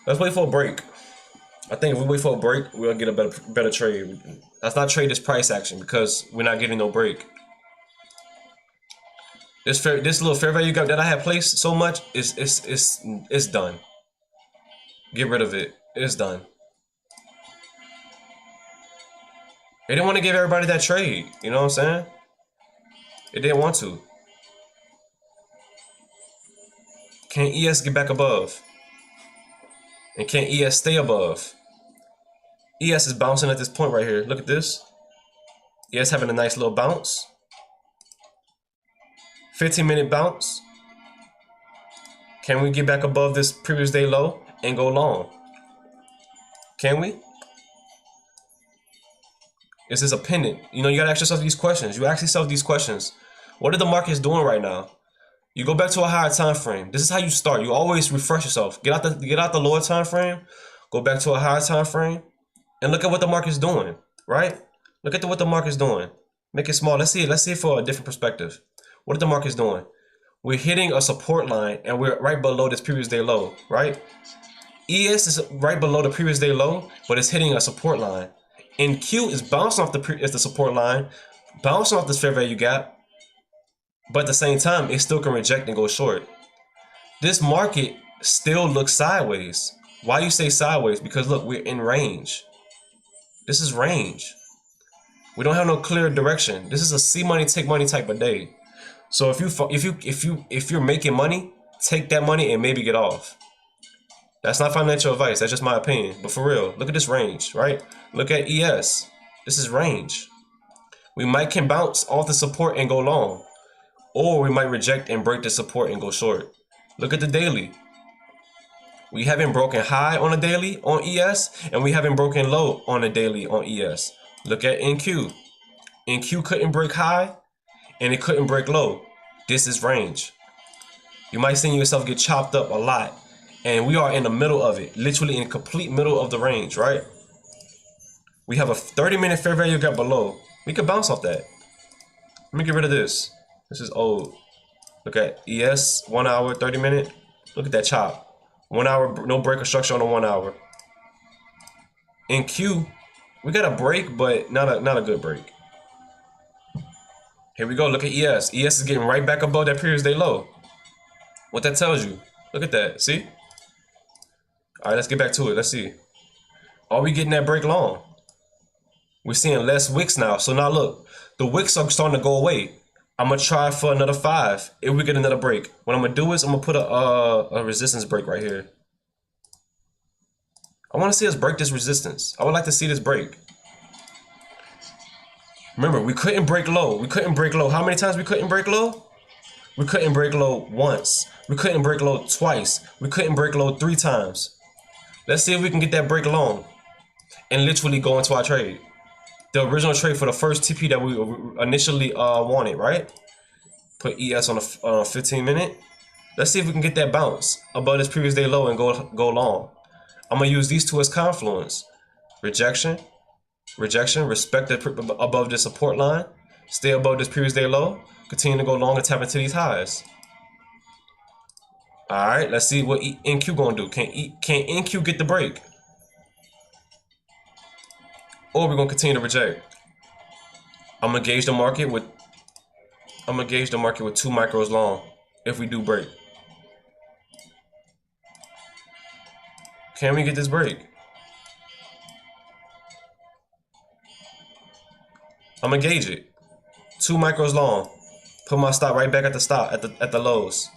Let's wait for a break. I think if we wait for a break, we'll get a better trade. Let's not trade this price action because we're not getting no break. This little fair value gap that I have placed so much it's done. Get rid of it. It's done. They didn't want to give everybody that trade. You know what I'm saying? It didn't want to. Can ES get back above? And can ES stay above? ES is bouncing at this point right here. Look at this. ES having a nice little bounce. 15-minute bounce. Can we get back above this previous day low and go long? Can we? Is this a pendant? You know, you gotta ask yourself these questions. You ask yourself these questions. What are the markets doing right now? You go back to a higher time frame. This is how you start. You always refresh yourself. Get out the lower time frame. Go back to a higher time frame, and look at what the market's doing. Right? Look at what the market's doing. Make it small. Let's see it. Let's see it for a different perspective. What are the markets doing? We're hitting a support line, and we're right below this previous day low. Right? ES is right below the previous day low, but it's hitting a support line. And Q is bouncing off the support line, bouncing off this fair value gap. But at the same time, it still can reject and go short. This market still looks sideways. Why you say sideways? Because look, we're in range. This is range. We don't have no clear direction. This is a see money, take money type of day. So if you're making money, take that money and maybe get off. That's not financial advice. That's just my opinion. But for real, look at this range, right? Look at ES. This is range. We might can bounce off the support and go long. Or we might reject and break the support and go short. Look at the daily. We haven't broken high on a daily on ES, and we haven't broken low on a daily on ES. Look at NQ. NQ couldn't break high, and it couldn't break low. This is range. You might see yourself get chopped up a lot, and we are in the middle of it, literally in the complete middle of the range, right? We have a 30-minute fair value gap below. We could bounce off that. Let me get rid of this. This is old. Look at ES, 1 hour, 30 minute. Look at that chop. 1 hour, no break or structure on the 1 hour. In Q, we got a break, but not a good break. Here we go. Look at ES. ES is getting right back above that previous day low. What that tells you. Look at that. See? All right, let's get back to it. Let's see. Are we getting that break long? We're seeing less wicks now. So now look, the wicks are starting to go away. I'm gonna try for another 5 if we get another break. What I'm gonna do is I'm gonna put a resistance break right here. I want to see us break this resistance. I would like to see this break. Remember, we couldn't break low. We couldn't break low. How many times we couldn't break low? We couldn't break low once. We couldn't break low twice. We couldn't break low 3 times. Let's see if we can get that break long and literally go into our trade. The original trade for the first TP that we initially wanted, right? Put ES on a 15 minute. Let's see if we can get that bounce above this previous day low and go long. I'm gonna use these two as confluence. Rejection, rejection, respect above the support line, stay above this previous day low, continue to go long and tap into these highs. All right, let's see what NQ gonna do. Can NQ get the break? Or we're gonna continue to reject. I'm gonna gauge the market with 2 micros long if we do break. Can we get this break? I'm gonna gauge it. 2 micros long. Put my stop right back at the lows.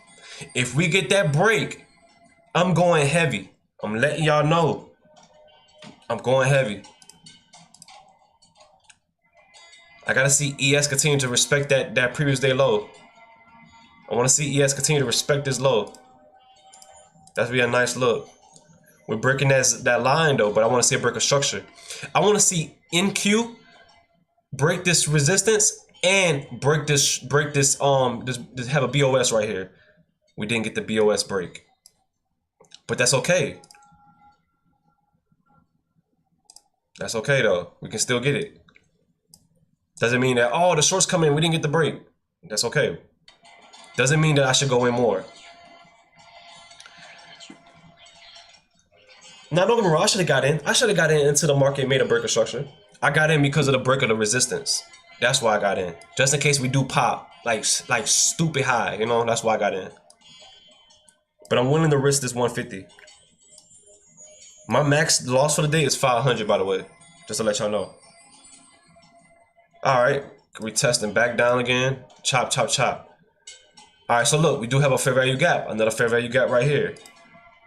If we get that break, I'm going heavy. I'm letting y'all know. I'm going heavy. I gotta see ES continue to respect that previous day low. I wanna see ES continue to respect this low. That'd be a nice look. We're breaking that line though, but I want to see a break of structure. I want to see NQ break this resistance and break this have a BOS right here. We didn't get the BOS break, but that's okay. That's okay though. We can still get it. Doesn't mean that, oh, the shorts come in, we didn't get the break. That's okay. Doesn't mean that I should go in more. Now, don't get me wrong, I should have got in. I should have got in into the market and made a break of structure. I got in because of the break of the resistance. That's why I got in. Just in case we do pop, like stupid high, you know, that's why I got in. But I'm willing to risk this 150. My max loss for the day is 500, by the way. Just to let y'all know. All right, we testing back down again. Chop, chop, chop. All right, so look, we do have a fair value gap. Another fair value gap right here.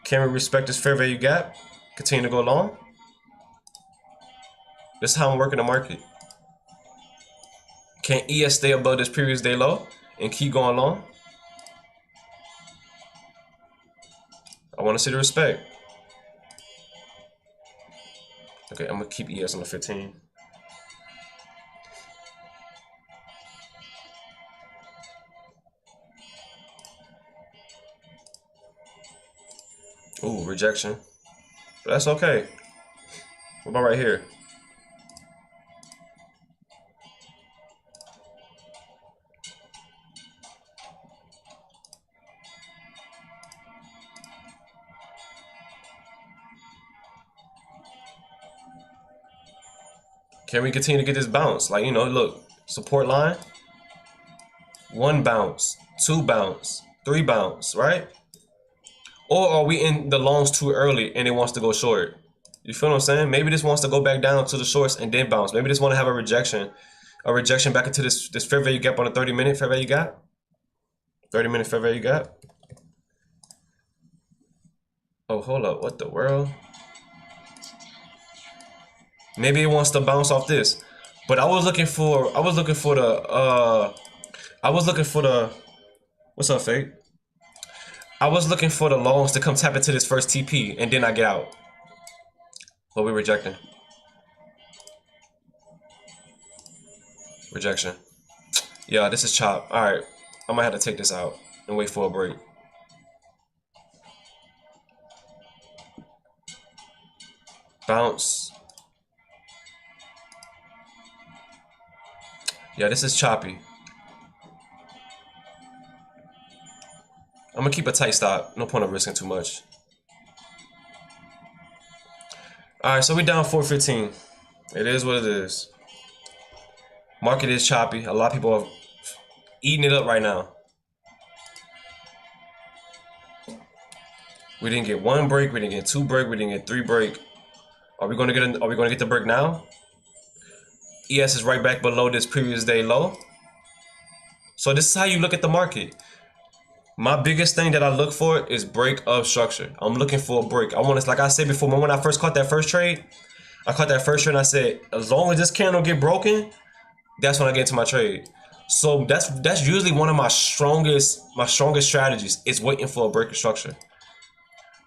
Can we respect this fair value gap? Continue to go long. This is how I'm working the market. Can ES stay above this previous day low and keep going long? I want to see the respect. Okay, I'm gonna keep ES on the 15. Ooh, rejection. But that's okay. What about right here? Can we continue to get this bounce? Like, you know, look, support line. 1 bounce, 2 bounce, 3 bounce, right? Or are we in the longs too early and it wants to go short? You feel what I'm saying? Maybe this wants to go back down to the shorts and then bounce. Maybe this want to have a rejection back into this fair value gap on a 30-minute fair value gap. 30-minute fair value gap. Oh, hold up. What the world? Maybe it wants to bounce off this. But I was looking for the what's up, Fake? I was looking for the longs to come tap into this first TP and then I get out. But we're rejecting. Rejection. Yeah, this is chop. Alright. I might have to take this out and wait for a break. Bounce. Yeah, this is choppy. I'm gonna keep a tight stop. No point of risking too much. Alright, so we down 415. It is what it is. Market is choppy. A lot of people are eating it up right now. We didn't get 1 break, we didn't get 2 break, we didn't get 3 break. Are we gonna get the break now? ES is right back below this previous day low. So this is how you look at the market. My biggest thing that I look for is break of structure. I'm looking for a break. I want to, like I said before, when I first caught that first trade, and I said, as long as this candle get broken, that's when I get into my trade. So that's usually one of my strongest strategies is waiting for a break of structure.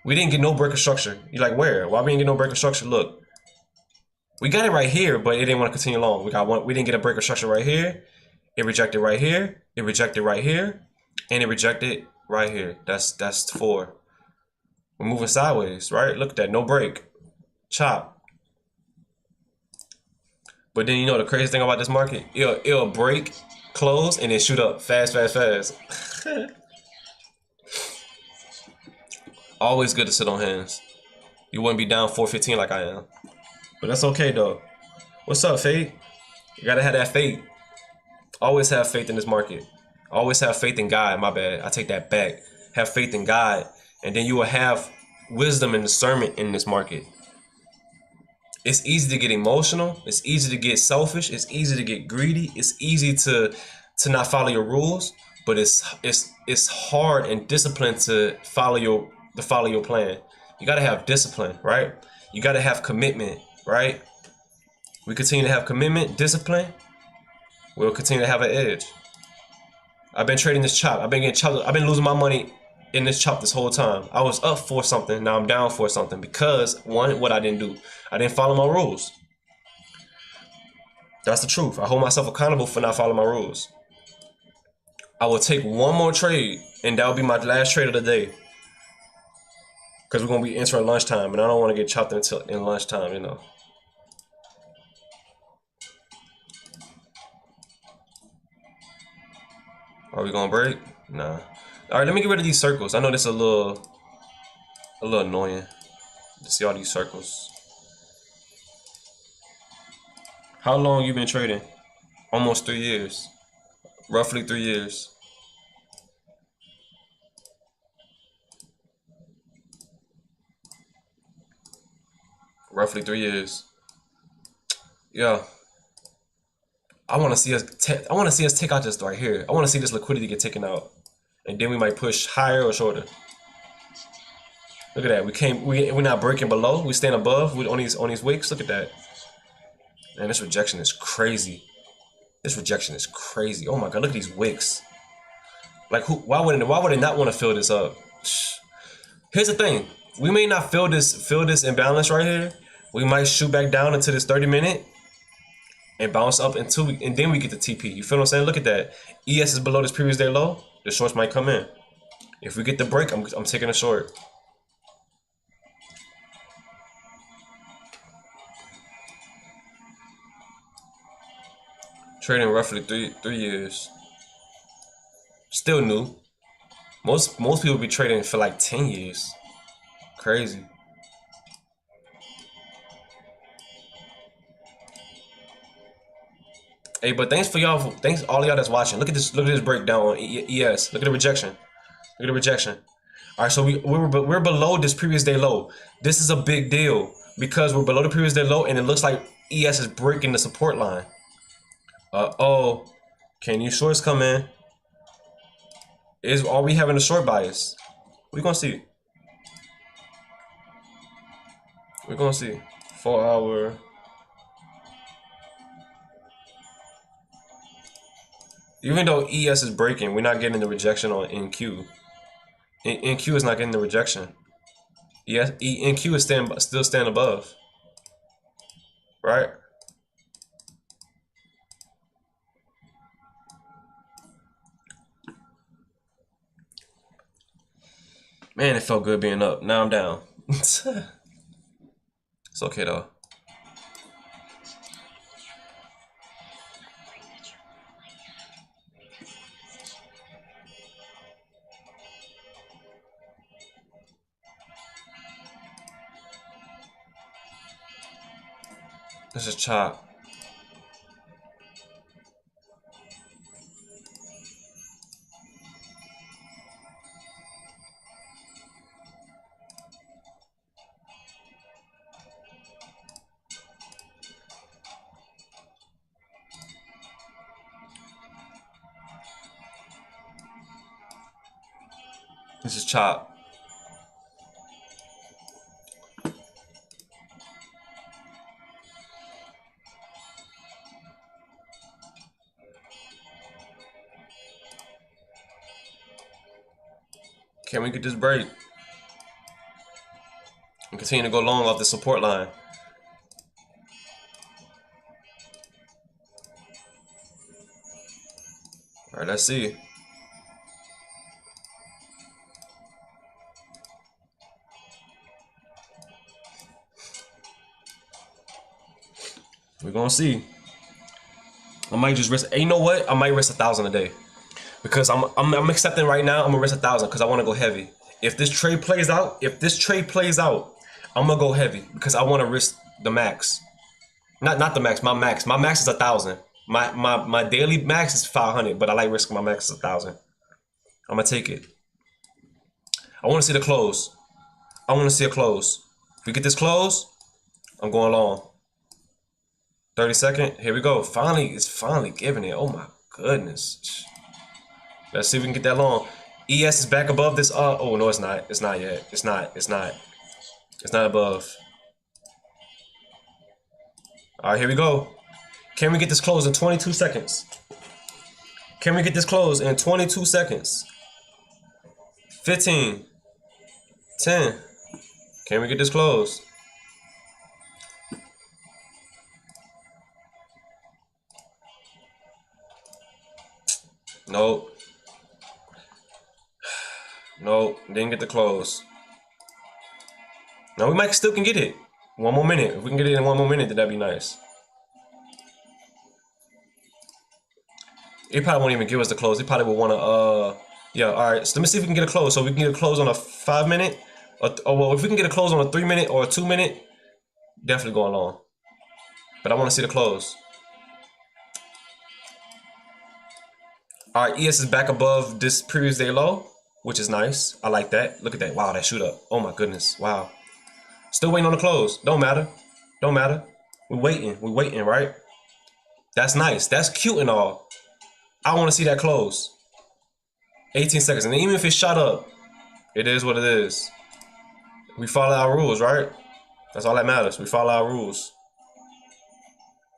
We didn't get no break of structure. You're like, where? Why we didn't get no break of structure? Look, we got it right here, but it didn't want to continue long. We didn't get a break of structure right here. It rejected right here. It rejected right here, and it rejected right here. That's 4. We're moving sideways, right? Look at that, no break, chop. But then you know the crazy thing about this market, it'll break, close, and then shoot up fast, fast, fast. Always good to sit on hands. You wouldn't be down 415 like I am. But that's okay though. What's up, Fate? You gotta have that faith. Always have faith in this market. Always have faith in God. My bad. I take that back. Have faith in God. And then you will have wisdom and discernment in this market. It's easy to get emotional. It's easy to get selfish. It's easy to get greedy. It's easy to not follow your rules. But it's hard and disciplined to follow your plan. You gotta have discipline, right? You gotta have commitment, right? We continue to have commitment, discipline. We'll continue to have an edge. I've been trading this chop. I've been getting chopped. I've been losing my money in this chop this whole time. I was up for something. Now I'm down for something because one, what I didn't do. I didn't follow my rules. That's the truth. I hold myself accountable for not following my rules. I will take one more trade, and that will be my last trade of the day. Because we're gonna be entering lunchtime, and I don't want to get chopped until in lunchtime, you know. Are we gonna break? Nah. All right, let me get rid of these circles. I know this is a little annoying to see all these circles. How long you been trading? Almost 3 years. Roughly 3 years. Roughly 3 years. Yeah. I want to see us. I want to see us take out this right here. I want to see this liquidity get taken out, and then we might push higher or shorter. Look at that. We're not breaking below. We stand above on these wicks. Look at that. Man, this rejection is crazy. This rejection is crazy. Oh my God, look at these wicks. Like who? Why would they not want to fill this up? Here's the thing. We may not fill this imbalance right here. We might shoot back down into this 30-minute and bounce up and then we get the TP. You feel what I'm saying? Look at that. ES is below this previous day low. The shorts might come in. If we get the break, I'm taking a short. Trading roughly three years. Still new. Most people be trading for like 10 years. Crazy. Hey, but thanks all of y'all that's watching. Look at this breakdown on ES. Look at the rejection. Look at the rejection. All right, so we're below this previous day low. This is a big deal because we're below the previous day low, and it looks like ES is breaking the support line. Oh, can you shorts come in? Are we having a short bias? We're gonna see. We're gonna see. 4 hour. Even though ES is breaking, we're not getting the rejection on NQ. NQ is not getting the rejection. Yes, NQ is still stand above. Right? Man, it felt good being up. Now I'm down. It's okay though. Let's just chop. This is chop. Can we get this break? And continue to go long off the support line. All right, let's see. We're gonna see. I might just risk. You know what? I might risk 1,000 a day because I'm accepting right now. I'm gonna risk 1,000 because I want to go heavy. If this trade plays out, I'm gonna go heavy because I want to risk the max. Not the max. My max. My max is 1,000. My daily max is 500, but I like risking my max is 1,000. I'm gonna take it. I want to see the close. I want to see a close. If we get this close, I'm going long. 30-second. Here we go. Finally, it's finally giving it. Oh my goodness. Let's see if we can get that long. ES is back above this. Oh no, it's not. It's not yet. It's not. It's not above. All right, here we go. Can we get this close in 22 seconds? Can we get this close in 22 seconds? 15. 10. Can we get this close? Nope. Nope. Didn't get the close. Now we might still can get it. One more minute. If we can get it in 1 more minute, then that'd be nice. He probably won't even give us the close. He probably will want to, yeah, all right. So let me see if we can get a close. So we can get a close on a 5 minute. Or well, if we can get a close on a 3 minute or a 2 minute, definitely going long. But I want to see the close. All right, ES is back above this previous day low, which is nice. I like that. Look at that. Wow, that shoot up. Oh my goodness. Wow. Still waiting on the close. Don't matter. Don't matter. We're waiting. We're waiting, right? That's nice. That's cute and all. I want to see that close. 18 seconds. And even if it shot up, it is what it is. We follow our rules, right? That's all that matters. We follow our rules.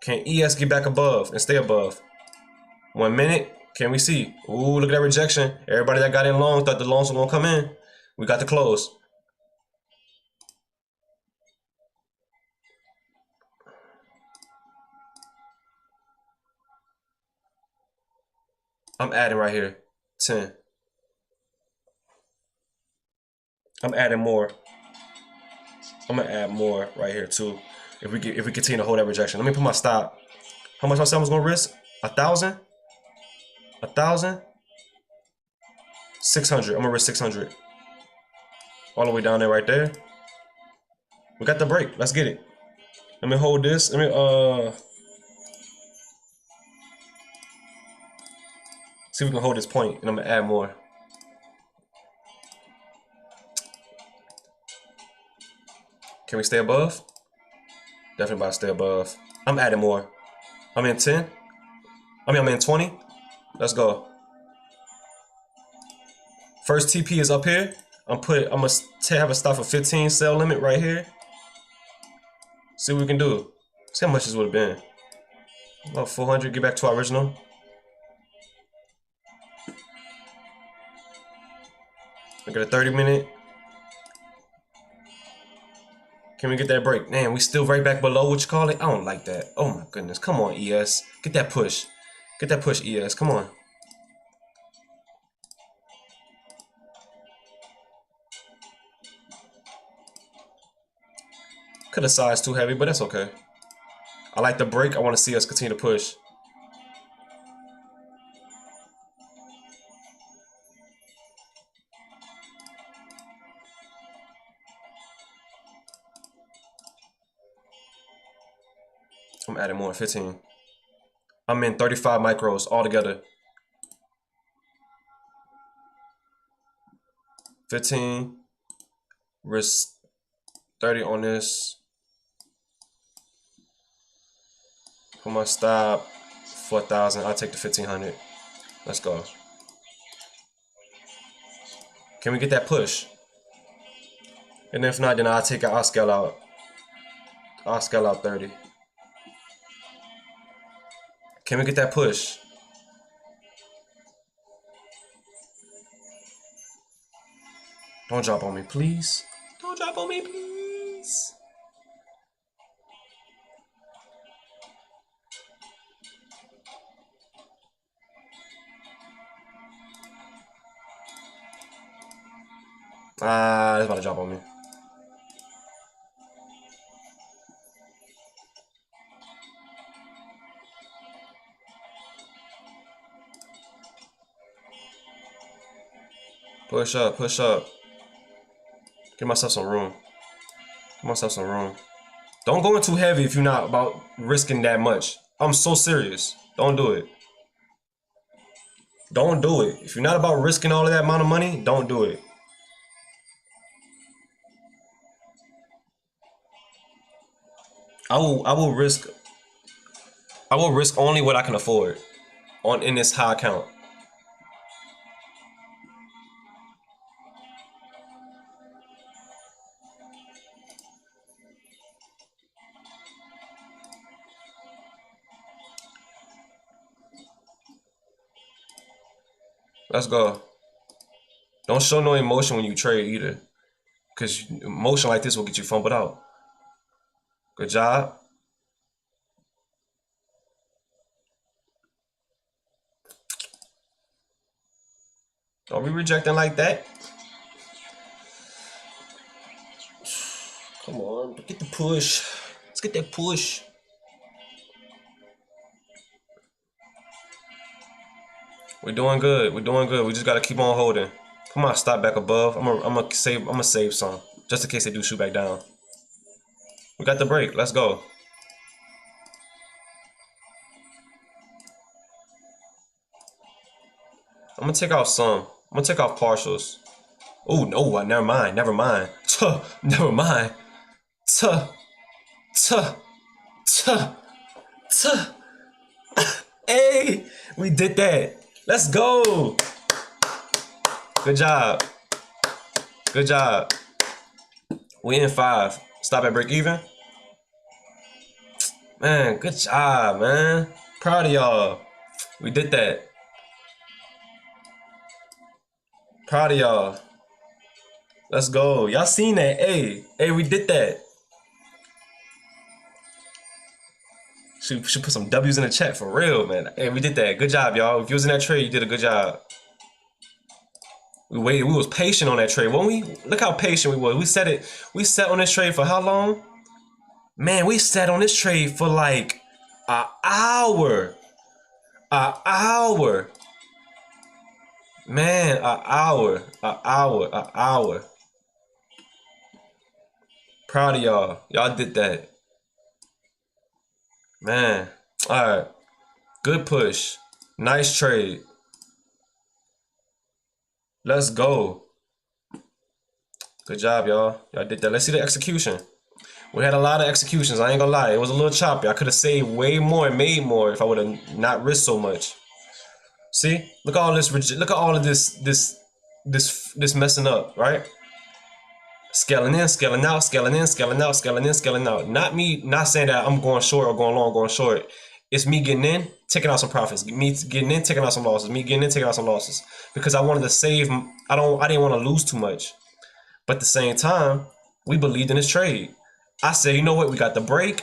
Can ES get back above and stay above? 1 minute. Can we see? Ooh, look at that rejection. Everybody that got in long thought the longs were going to come in. We got the close. I'm adding right here. 10. I'm adding more. I'm gonna add more right here too. If we continue to hold that rejection. Let me put my stop. How much I said I was gonna risk? 1,000? 1,000? 600. I'm gonna risk 600. All the way down there right there. We got the break. Let's get it. Let me hold this. Let me see if we can hold this point, and I'm gonna add more. Can we stay above? Definitely about to stay above. I'm adding more. I'm in 10. I'm in 20. Let's go. First TP is up here. I'm gonna have a stop for 15 sell limit right here. See what we can do. See how much this would have been. About 400. Get back to our original. Look at a 30 minute. Can we get that break? Man, we still right back below what you call it? I don't like that. Oh my goodness. Come on, ES. Get that push. Get that push, ES. Come on. Could have sized too heavy, but that's okay. I like the break. I want to see us continue to push. I'm adding more, 15. I'm in 35 micros altogether. 15. Risk 30 on this. Put my stop, 4,000. I'll take the 1,500. Let's go. Can we get that push? And if not, then I'll scale out. I'll scale out 30. Can we get that push? Don't drop on me, please. Don't drop on me, please. It's about to drop on me. Push up, push up. Give myself some room. Give myself some room. Don't go in too heavy if you're not about risking that much. I'm so serious. Don't do it. Don't do it. If you're not about risking all of that amount of money, don't do it. I will risk only what I can afford in this high account. Let's go. Don't show no emotion when you trade either, because emotion like this will get you fumbled out. Good job. Don't be rejecting like that. Come on, get the push. Let's get that push. We're doing good. We're doing good. We just gotta keep on holding. Come on, stop back above. I'm gonna save some just in case they do shoot back down. We got the break. Let's go. I'm gonna take off some. I'm gonna take off partials. Oh no! Never mind. Never mind. Tuh. Never mind. Tuh. Tuh. Tuh. Tuh. Hey, we did that. Let's go. Good job. Good job. We in 5. Stop at break even. Man, good job, man. Proud of y'all. We did that. Proud of y'all. Let's go. Y'all seen that? Hey, we did that. Should put some W's in the chat for real, man. Hey, we did that. Good job, y'all. If you was in that trade, you did a good job. We waited. We was patient on that trade, weren't we? Look how patient we was. We sat on this trade for how long? Man, we sat on this trade for like an hour. An hour. Man, an hour. An hour. An hour. Proud of y'all. Y'all did that. Man. Alright. Good push. Nice trade. Let's go. Good job, y'all. Y'all did that. Let's see the execution. We had a lot of executions. I ain't gonna lie. It was a little choppy. I could have saved way more and made more if I would have not risked so much. See? Look at all this. Look at all of this messing up, right? Scaling in, scaling out, scaling in, scaling out, scaling in, scaling out. Not me, not saying that I'm going short or going long, going short. It's me getting in, taking out some profits. Me getting in, taking out some losses. Me getting in, taking out some losses. Because I wanted to save. I didn't want to lose too much. But at the same time, we believed in this trade. I said, you know what? We got the break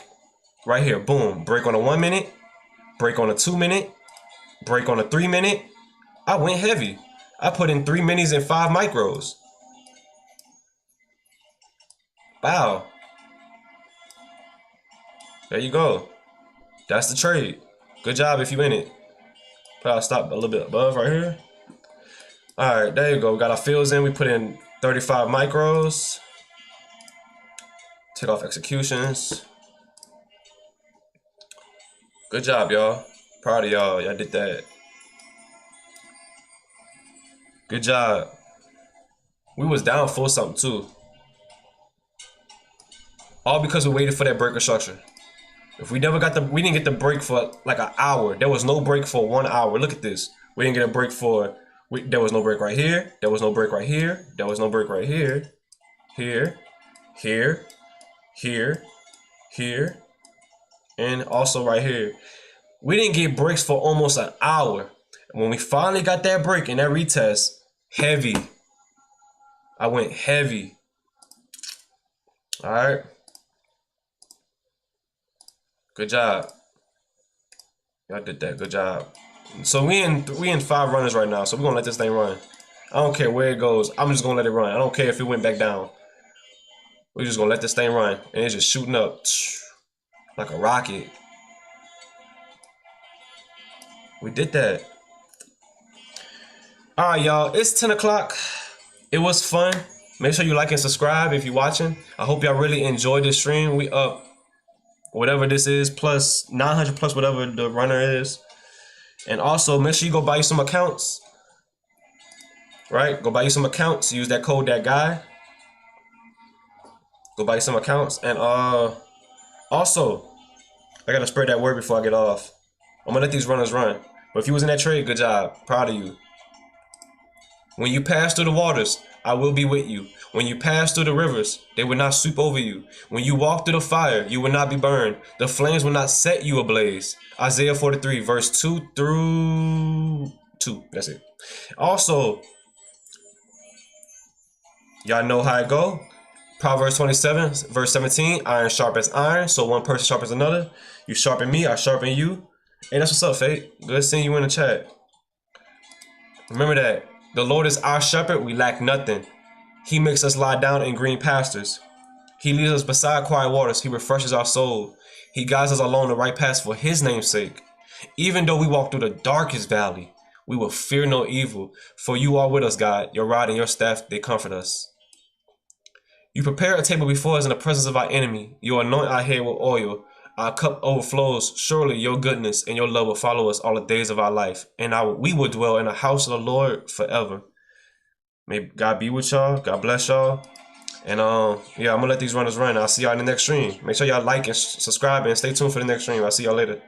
right here. Boom. Break on a 1 minute. Break on a 2 minute. Break on a 3 minute. I went heavy. I put in 3 minis and 5 micros. Wow. There you go. That's the trade. Good job if you in it. Probably stop a little bit above right here. All right, there you go. Got our fills in. We put in 35 micros. Take off executions. Good job, y'all. Proud of y'all. Y'all did that. Good job. We was down for something too. All because we waited for that breaker structure. If we never got we didn't get the break for like an hour. There was no break for 1 hour. Look at this. We didn't get a break for There was no break right here. There was no break right here. There was no break right here. Here, here, here, here, and also right here. We didn't get breaks for almost an hour. When we finally got that break in that retest, heavy. I went heavy. All right. Good job. Y'all did that. Good job. So we in 5 runners right now. So we're gonna let this thing run. I don't care where it goes. I'm just gonna let it run. I don't care if it went back down. We're just gonna let this thing run. And it's just shooting up like a rocket. We did that. All right, y'all. It's 10 o'clock. It was fun. Make sure you like and subscribe if you're watching. I hope y'all really enjoyed this stream. We up whatever this is, plus 900 plus whatever the runner is. And also make sure you go buy you some accounts. Right? Go buy you some accounts. Use that code, that guy. Go buy you some accounts. And also, I gotta spread that word before I get off. I'm gonna let these runners run. But if you was in that trade, good job. Proud of you. When you pass through the waters, I will be with you. When you pass through the rivers, they will not sweep over you. When you walk through the fire, you will not be burned. The flames will not set you ablaze. Isaiah 43, verse 2 through 2. That's it. Also, y'all know how it go. Proverbs 27, verse 17. Iron sharpens iron, so one person sharpens another. You sharpen me, I sharpen you. Hey, that's what's up, Fate. Good seeing you in the chat. Remember that. The Lord is our shepherd, we lack nothing. He makes us lie down in green pastures. He leads us beside quiet waters. He refreshes our soul. He guides us along the right path for his name's sake. Even though we walk through the darkest valley, we will fear no evil. For you are with us, God. Your rod and your staff, they comfort us. You prepare a table before us in the presence of our enemy. You anoint our head with oil. Our cup overflows. Surely your goodness and your love will follow us all the days of our life. And we will dwell in the house of the Lord forever. May God be with y'all. God bless y'all. And yeah, I'm gonna let these runners run. I'll see y'all in the next stream. Make sure y'all like and subscribe and stay tuned for the next stream. I'll see y'all later.